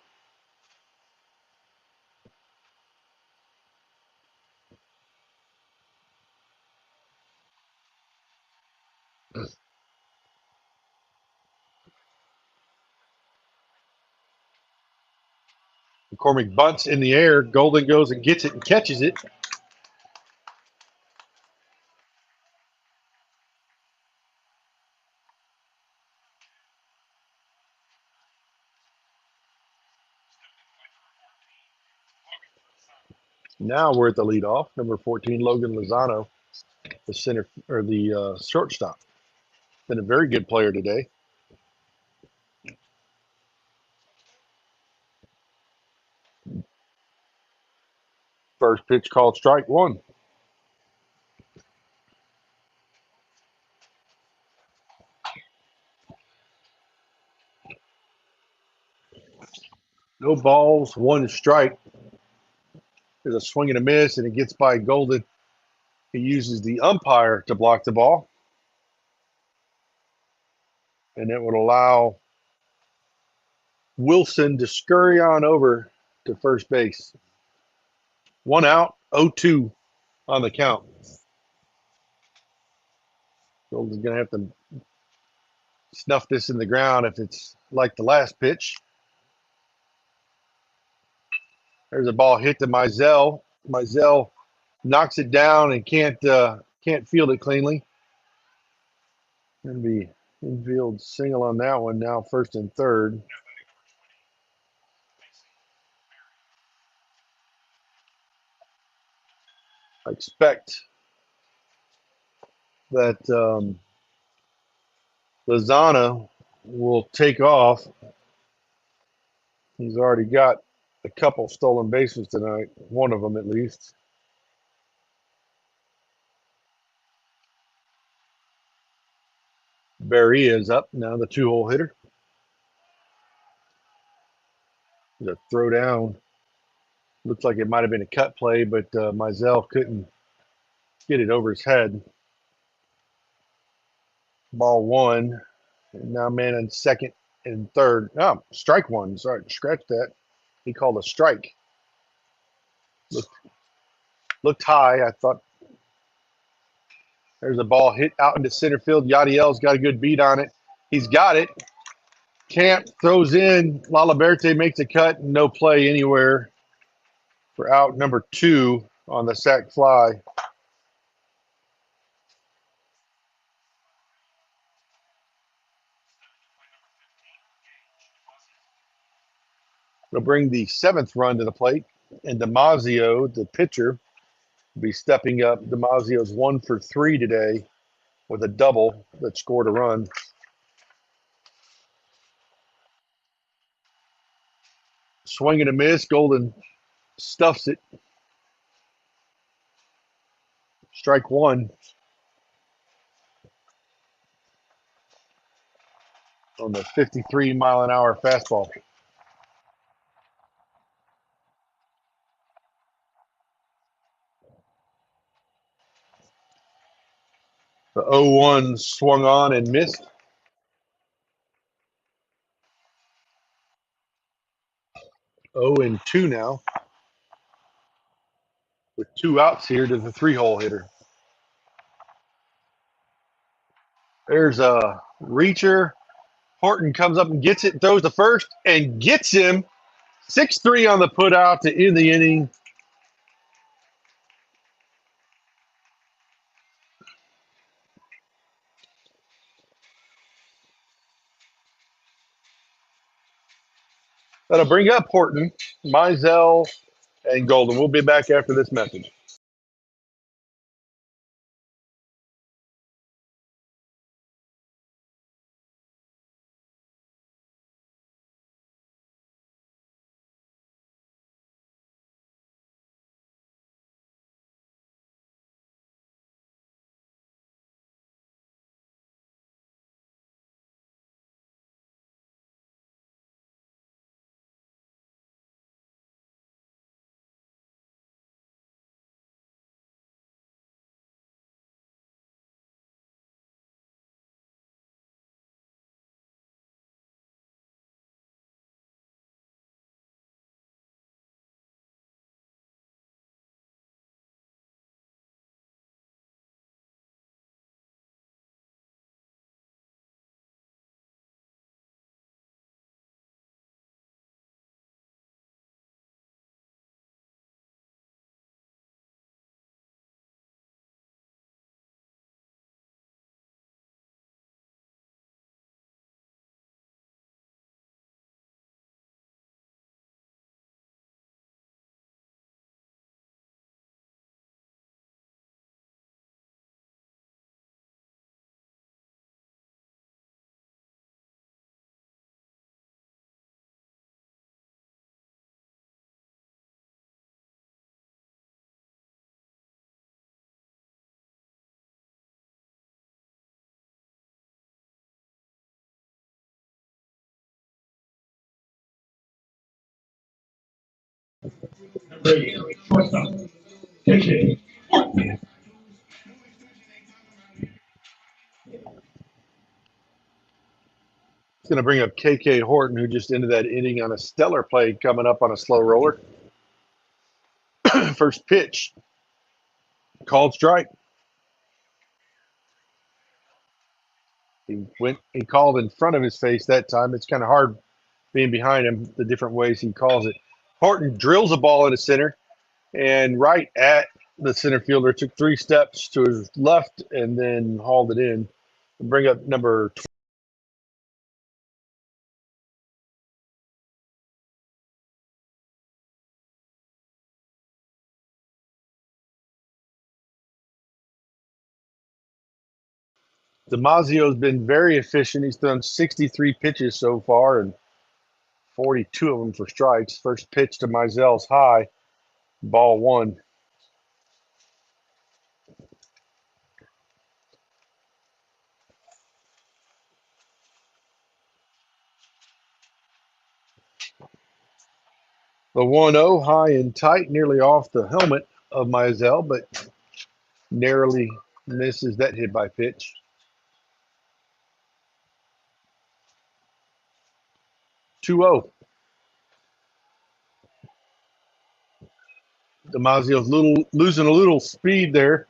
McCormick bunts in the air. Golden goes and gets it and catches it. Now we're at the leadoff. Number 14, Logan Lozano, the center or the shortstop. Been a very good player today. First pitch called strike 1. No balls, 1 strike. There's a swing and a miss, and it gets by Golden. He uses the umpire to block the ball, and it would allow Wilson to scurry on over to first base. 1 out, 0-2 on the count. Golden's going to have to snuff this in the ground if it's like the last pitch. There's a ball hit to Mizell. Mizell knocks it down and can't field it cleanly. Going to be infield single on that one. Now first and third. I expect that Lozano will take off. He's already got a couple stolen bases tonight, one of them at least. Barry is up now, the 2-hole hitter. The throw down. Looks like it might have been a cut play, but Mizell couldn't get it over his head. Ball 1. And now man on second and third. Oh, strike 1. Sorry, scratch that. He called a strike. Looked high. I thought there's a ball hit out into center field. Yadiel's got a good beat on it. He's got it. Camp throws in. Lalaberte makes a cut. No play anywhere for out number 2 on the sac fly. It'll bring the 7th run to the plate. And Damasio, the pitcher, will be stepping up. Damasio's 1 for 3 today with a double that scored a run. Swing and a miss. Golden stuffs it. Strike 1 on the 53-mile-an-hour fastball. The 0-1 swung on and missed. 0-2 now. With 2 outs here to the 3-hole hitter. There's a reacher. Horton comes up and gets it, throws the first, and gets him. 6-3 on the put out to end the inning. That'll bring up Horton, Mizell, and Golden. We'll be back after this message. Number 8, shortstop, KK. It's going to bring up KK Horton, who just ended that inning on a stellar play coming up on a slow roller. First pitch, called strike. He called in front of his face that time. It's kind of hard being behind him, the different ways he calls it. Horton drills a ball into center and right at the center fielder, took 3 steps to his left and then hauled it in. Bring up number 12. Damasio's been very efficient. He's thrown 63 pitches so far and 42 of them for strikes. First pitch to Mizell's high, ball 1. The 1-0 high and tight, nearly off the helmet of Mizell, but narrowly misses that hit by pitch. 2-0. Damasio's losing a little speed there.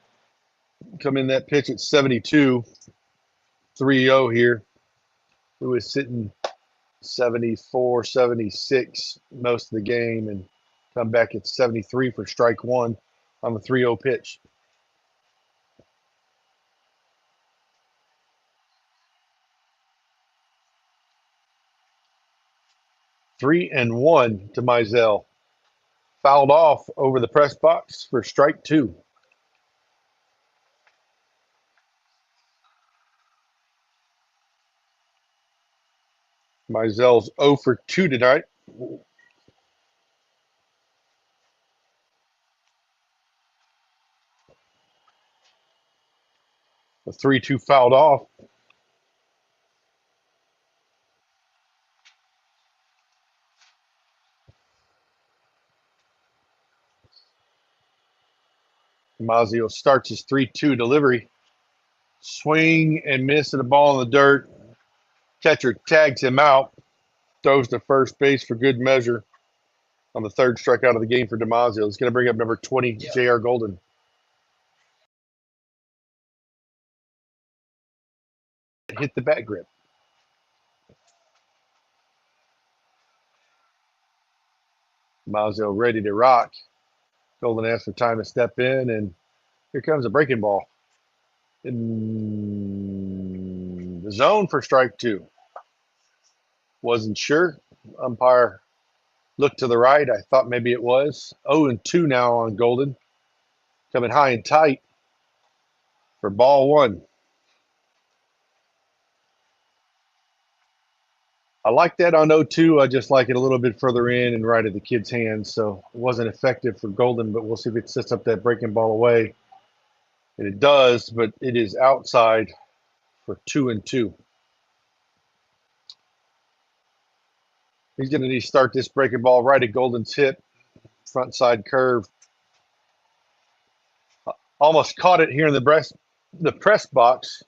Come in that pitch at 72. 3-0 here. Who was sitting 74, 76 most of the game and come back at 73 for strike 1 on the 3-0 pitch. 3-1 to Mizell. Fouled off over the press box for strike 2. Mizell's 0 for 2 tonight. The 3-2 fouled off. Mazio starts his 3-2 delivery. Swing and miss at the ball in the dirt. Catcher tags him out. Throws to first base for good measure on the 3rd strikeout of the game for Damasio. It's going to bring up number 20, J.R. Golden. Hit the bat grip. Damasio ready to rock. Golden asks for time to step in, and here comes a breaking ball. In the zone for strike 2. Wasn't sure. Umpire looked to the right. I thought maybe it was. 0-2 now on Golden. Coming high and tight for ball 1. I like that on 0-2. I just like it a little bit further in and right at the kid's hands. So it wasn't effective for Golden, but we'll see if it sets up that breaking ball away. And it does, but it is outside for 2-2. He's going to need to start this breaking ball right at Golden's hip. Front side curve. Almost caught it here in the press box.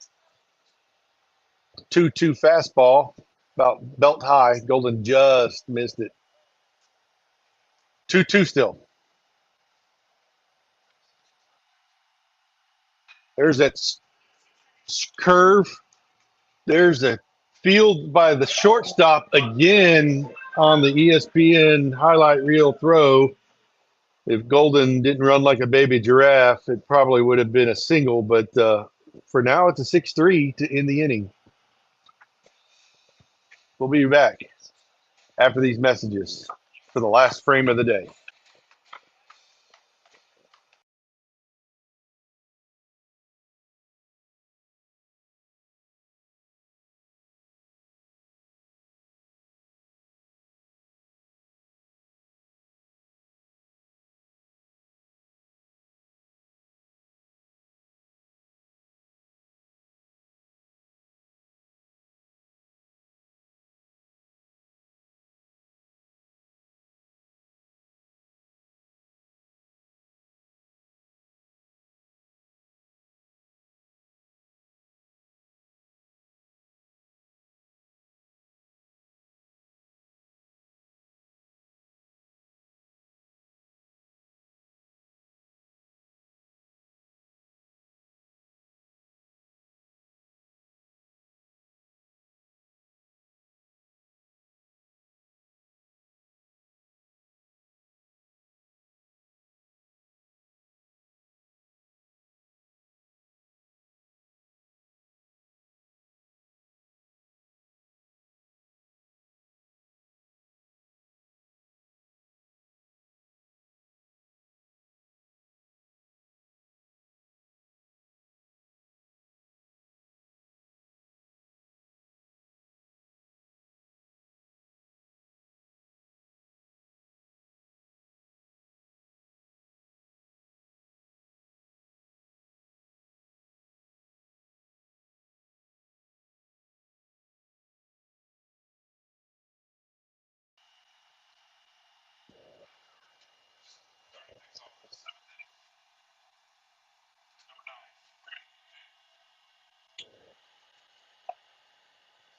2-2 fastball, about belt high. Golden just missed it. 2-2 still. There's that curve. There's a field by the shortstop again on the ESPN highlight reel throw. If Golden didn't run like a baby giraffe, it probably would have been a single. But for now, it's a 6-3 to end the inning. We'll be back after these messages for the last frame of the day.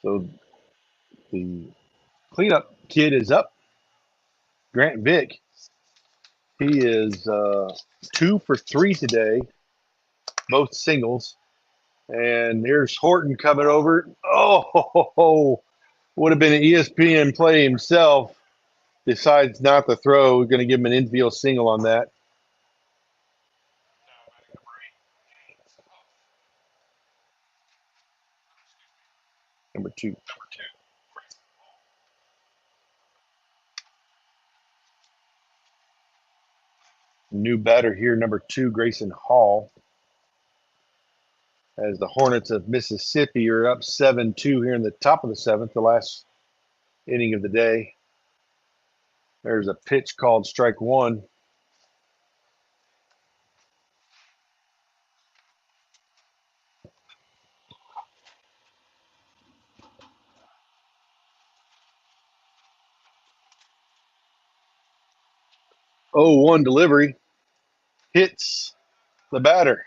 So the cleanup kid is up. Grant Vick. He is 2 for 3 today, both singles. And here's Horton coming over. Oh, would have been an ESPN play himself. Decides not to throw. We're going to give him an infield single on that. Now batting number 8, Haynes. Number 2. Number 2, Grayson Hall. New batter here, number 2, Grayson Hall. As the Hornets of Mississippi are up 7-2 here in the top of the 7th, the last inning of the day. There's a pitch called strike 1. Oh, 1 delivery. Hits the batter.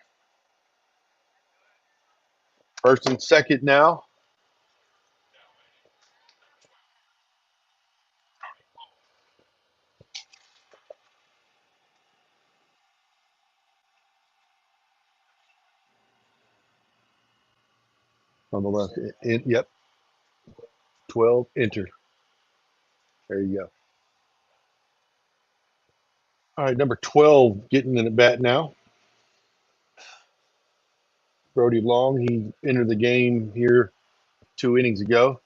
First and second now. Now batting number 12, Brody Long. On the left. Yep. 12, enter. There you go. All right, number 12 getting in the bat now. Brody Long, he entered the game here 2 innings ago.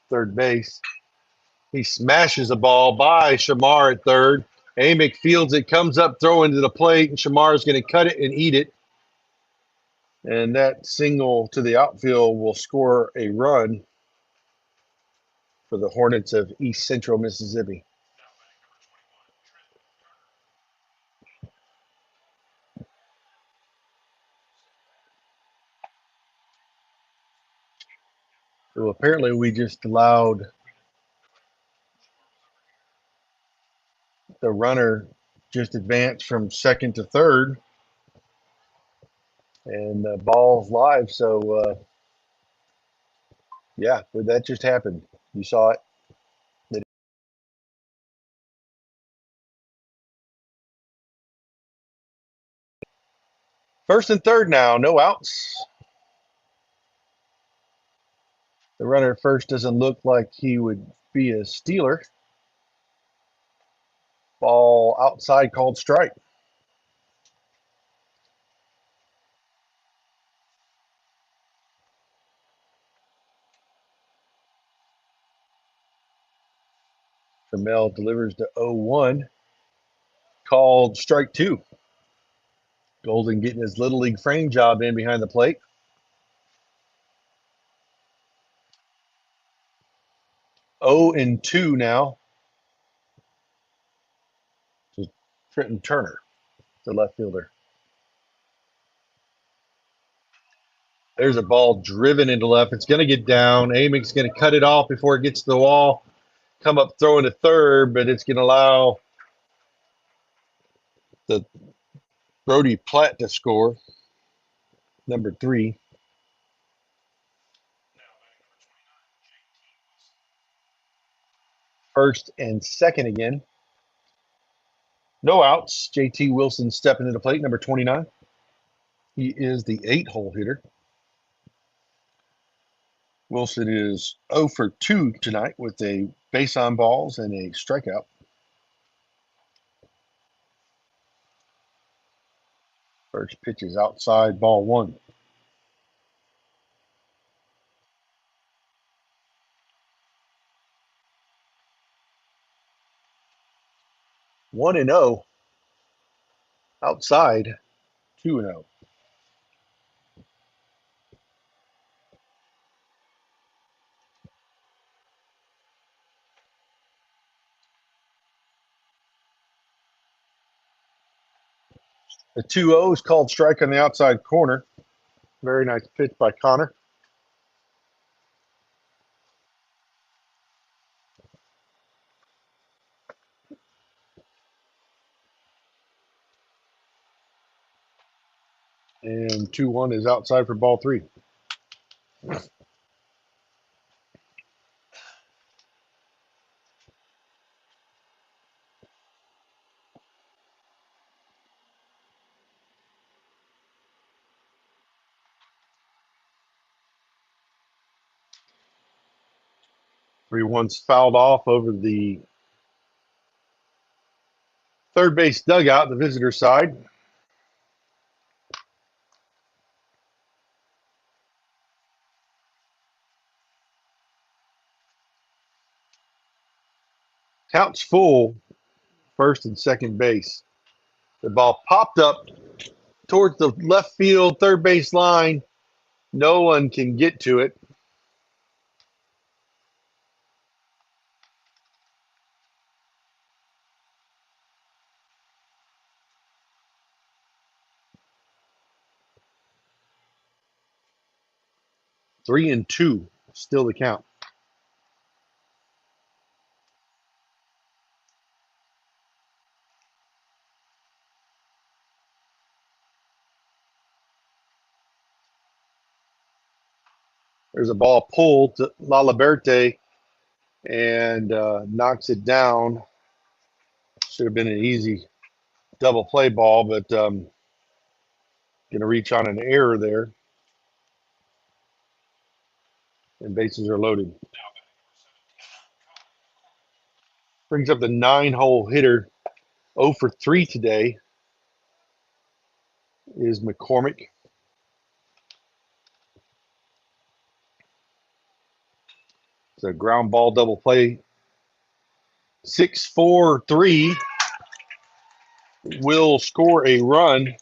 Third base. He smashes a ball by Shamar at third. Amick fields it, comes up, throwing to the plate, and Shamar is going to cut it and eat it. And that single to the outfield will score a run for the Hornets of East Central Mississippi. Now batting number 21, Trenton Turner. So apparently we just allowed the runner just advance from second to third, and the ball's live. So, yeah, that just happened. You saw it. First and third now, no outs. The runner at first doesn't look like he would be a stealer. Ball outside called strike. Trammell delivers to 0-1. Called strike 2. Golden getting his little league frame job in behind the plate. 0-2 now to Trenton Turner, the left fielder. There's a ball driven into left. It's going to get down. Amick's going to cut it off before it gets to the wall. Come up throwing to third, but it's going to allow the Brody Platt to score. Number 3. Now batting number 29, JT Wilson. First and second again. No outs. JT Wilson stepping to the plate, number 29. He is the 8-hole hitter. Wilson is 0 for 2 tonight with a base on balls and a strikeout. First pitch is outside, ball 1. One and 0. Outside, 2-0. The 2-0 is called strike on the outside corner. Very nice pitch by Connor. And 2-1 is outside for ball 3. Everyone's fouled off over the third base dugout, the visitor side. Count's full, first and second base. The ball popped up towards the left field, third base line. No one can get to it. Three and two, still the count. There's a ball pulled to Laliberte and knocks it down. Should have been an easy double play ball, but going to reach on an error there. And bases are loaded. Brings up the 9-hole hitter. 0 for 3 today is McCormick. It's a ground ball double play. 6-4-3 will score a run.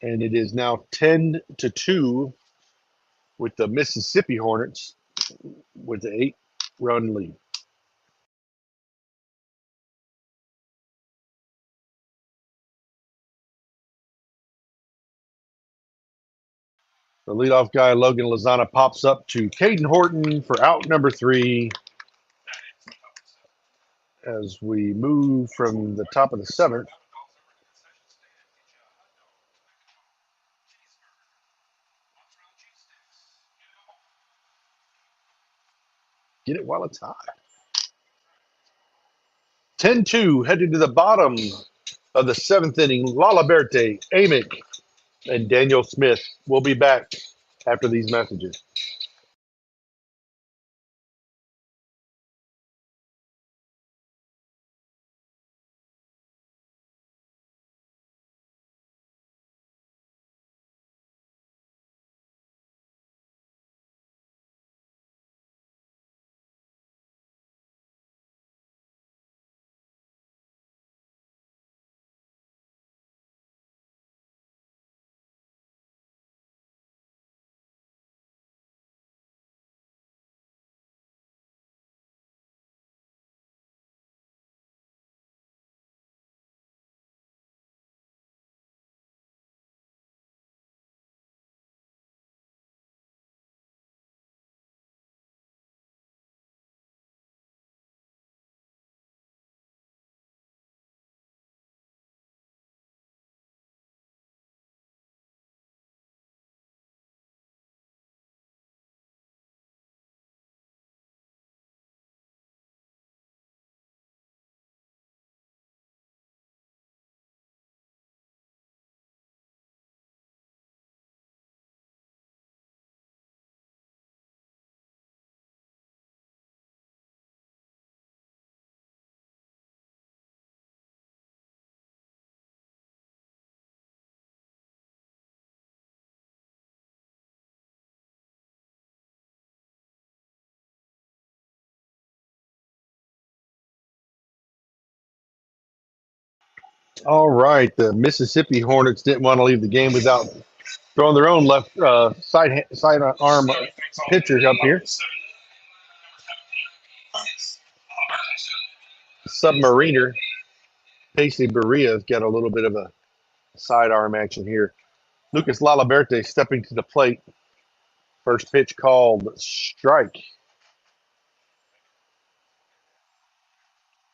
And it is now 10-2 with the Mississippi Hornets with the 8-run lead. The leadoff guy, Logan Lozana, pops up to Caden Horton for out number 3 as we move from the top of the 7th. Get it while it's hot. 10-2, headed to the bottom of the 7th inning. Laliberte, Amick, and Daniel Smith will be back after these messages. All right, the Mississippi Hornets didn't want to leave the game without throwing their own left sidearm pitchers up here. Submariner, Pacey Berea's got a little bit of a sidearm action here. Lucas Laliberte stepping to the plate. First pitch called strike.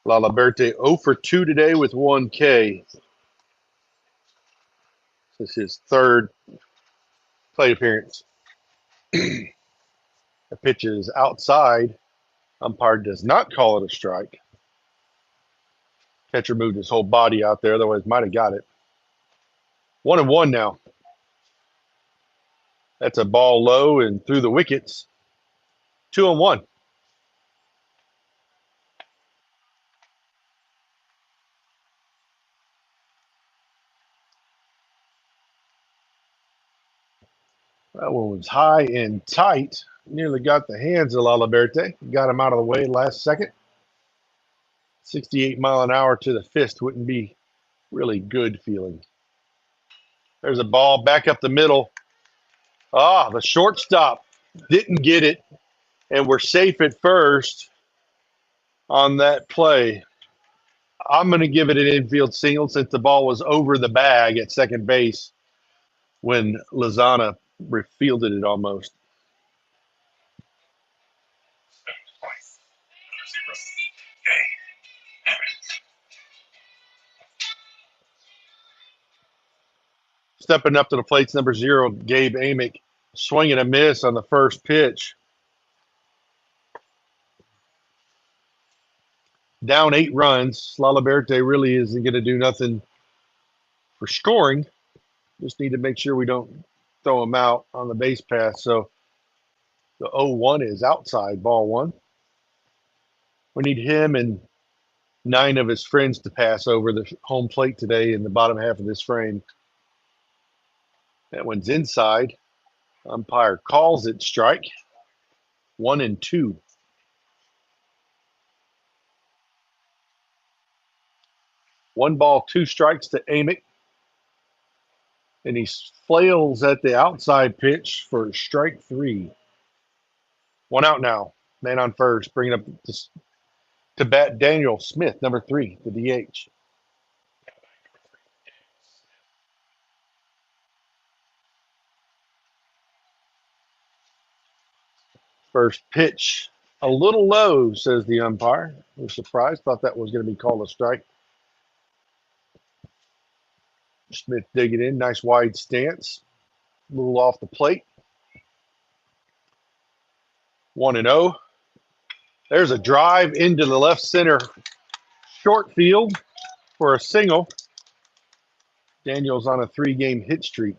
Laliberte 0 for 2 today with 1 K. This is his third plate appearance. The pitch is outside Umpire does not call it a strike. Catcher moved his whole body out there, otherwise might have got it. 1-1 now. That's a ball low and through the wickets. 2-1. That one was high and tight. Nearly got the hands of Laliberte. Got him out of the way last second. 68 mile an hour to the fist wouldn't be really good feeling. There's a ball back up the middle. The shortstop didn't get it, and we're safe at first on that play. I'm going to give it an infield single since the ball was over the bag at second base when Lozana refielded it almost. Stepping up to the plate's number 0, Gabe Amick, swinging a miss on the first pitch. Down 8 runs. Laliberte really isn't going to do nothing for scoring. Just need to make sure we don't throw him out on the base pass. So the 0-1 is outside, ball 1. We need him and 9 of his friends to pass over the home plate today in the bottom half of this frame. That one's inside. Umpire calls it strike. 1-2. 1 ball, 2 strikes to Amick. And he flails at the outside pitch for strike 3. 1 out now. Man on first. Bringing up to bat Daniel Smith, number 3, the DH. First pitch, a little low, says the umpire. I was surprised. Thought that was going to be called a strike. Smith digging in. Nice wide stance. A little off the plate. 1-0. There's a drive into the left center short field for a single. Daniel's on a 3-game hit streak.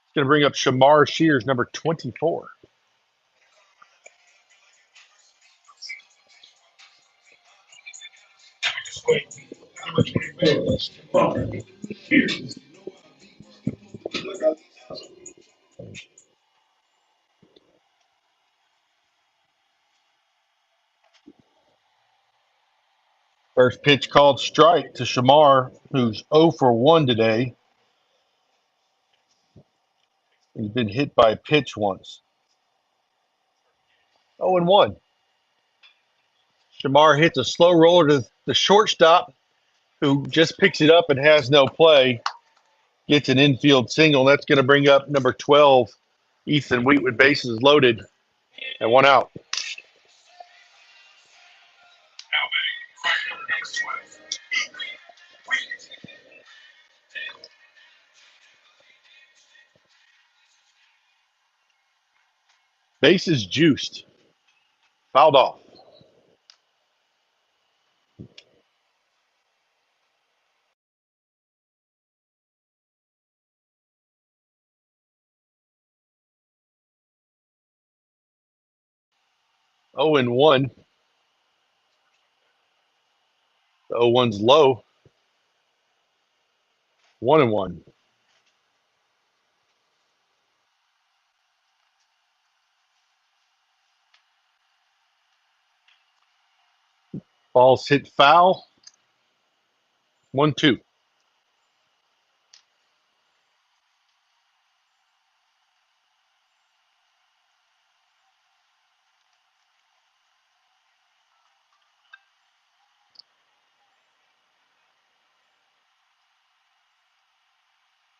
It's going to bring up Shamar Shears, number 24. Number 24. Here's First pitch called strike to Shamar, who's 0 for 1 today. He's been hit by a pitch once. 0-1. Shamar hits a slow roller to the shortstop, who just picks it up and has no play. Gets an infield single. That's going to bring up number 12, Ethan Wheat, with bases loaded and 1 out. Bases juiced. Fouled off. Oh and 1. The 0-1's low. 1-1. Ball's hit foul. 1-2.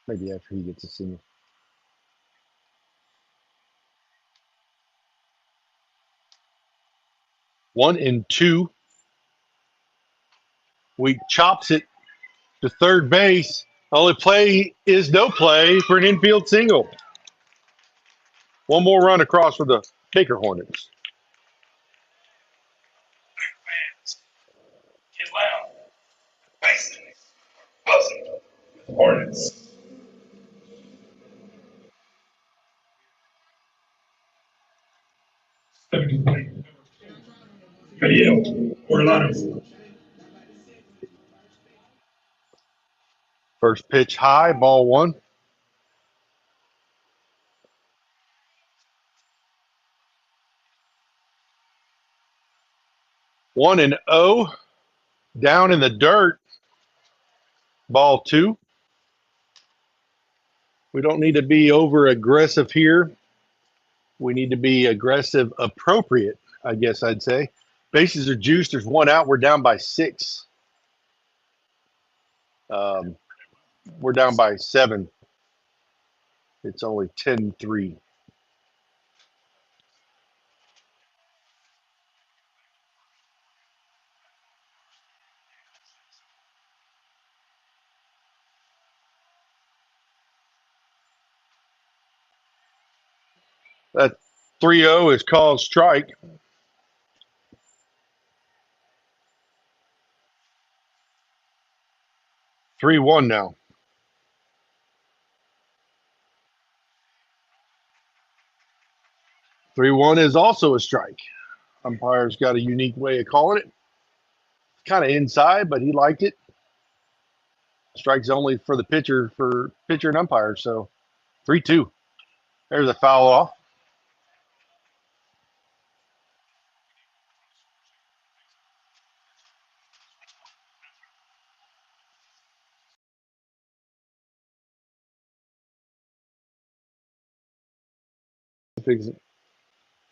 Maybe after he gets a single. 1-2. Wheat chops it to third base. Only play is no play for an infield single. One more run across for the Baker Hornets. Fans, get loud. Mason, buzzing. Hornets. Video. Orlando. First pitch high, ball one. One and oh. Down in the dirt. Ball two. We don't need to be over aggressive here. We need to be aggressive appropriate, I guess I'd say. Bases are juiced. There's one out. We're down by 6. We're down by 7. It's only 10-3. That 3-0 is called strike. 3-1 now. 3-1 is also a strike. Umpire's got a unique way of calling it. Kind of inside, but he liked it. Strike's only for the pitcher and umpire. So 3-2. There's a foul off.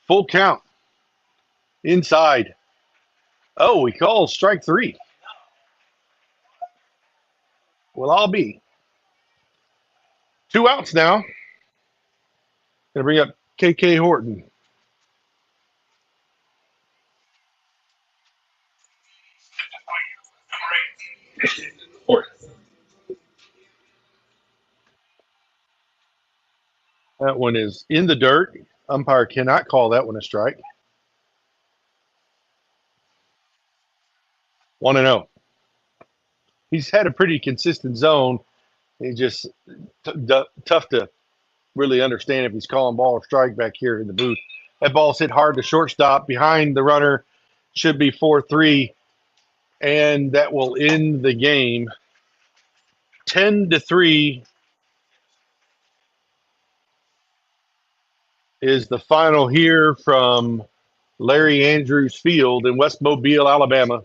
Full count. Inside. Oh, he calls strike 3. Well, I'll be 2 outs now. Gonna bring up KK Horton. That one is in the dirt. Umpire cannot call that one a strike. 1-0. He's had a pretty consistent zone. He's just tough to really understand if he's calling ball or strike back here in the booth. That ball's hit hard to shortstop behind the runner. Should be 4-3, and that will end the game. 10-3 is the final here from Larry Andrews Field in West Mobile, Alabama.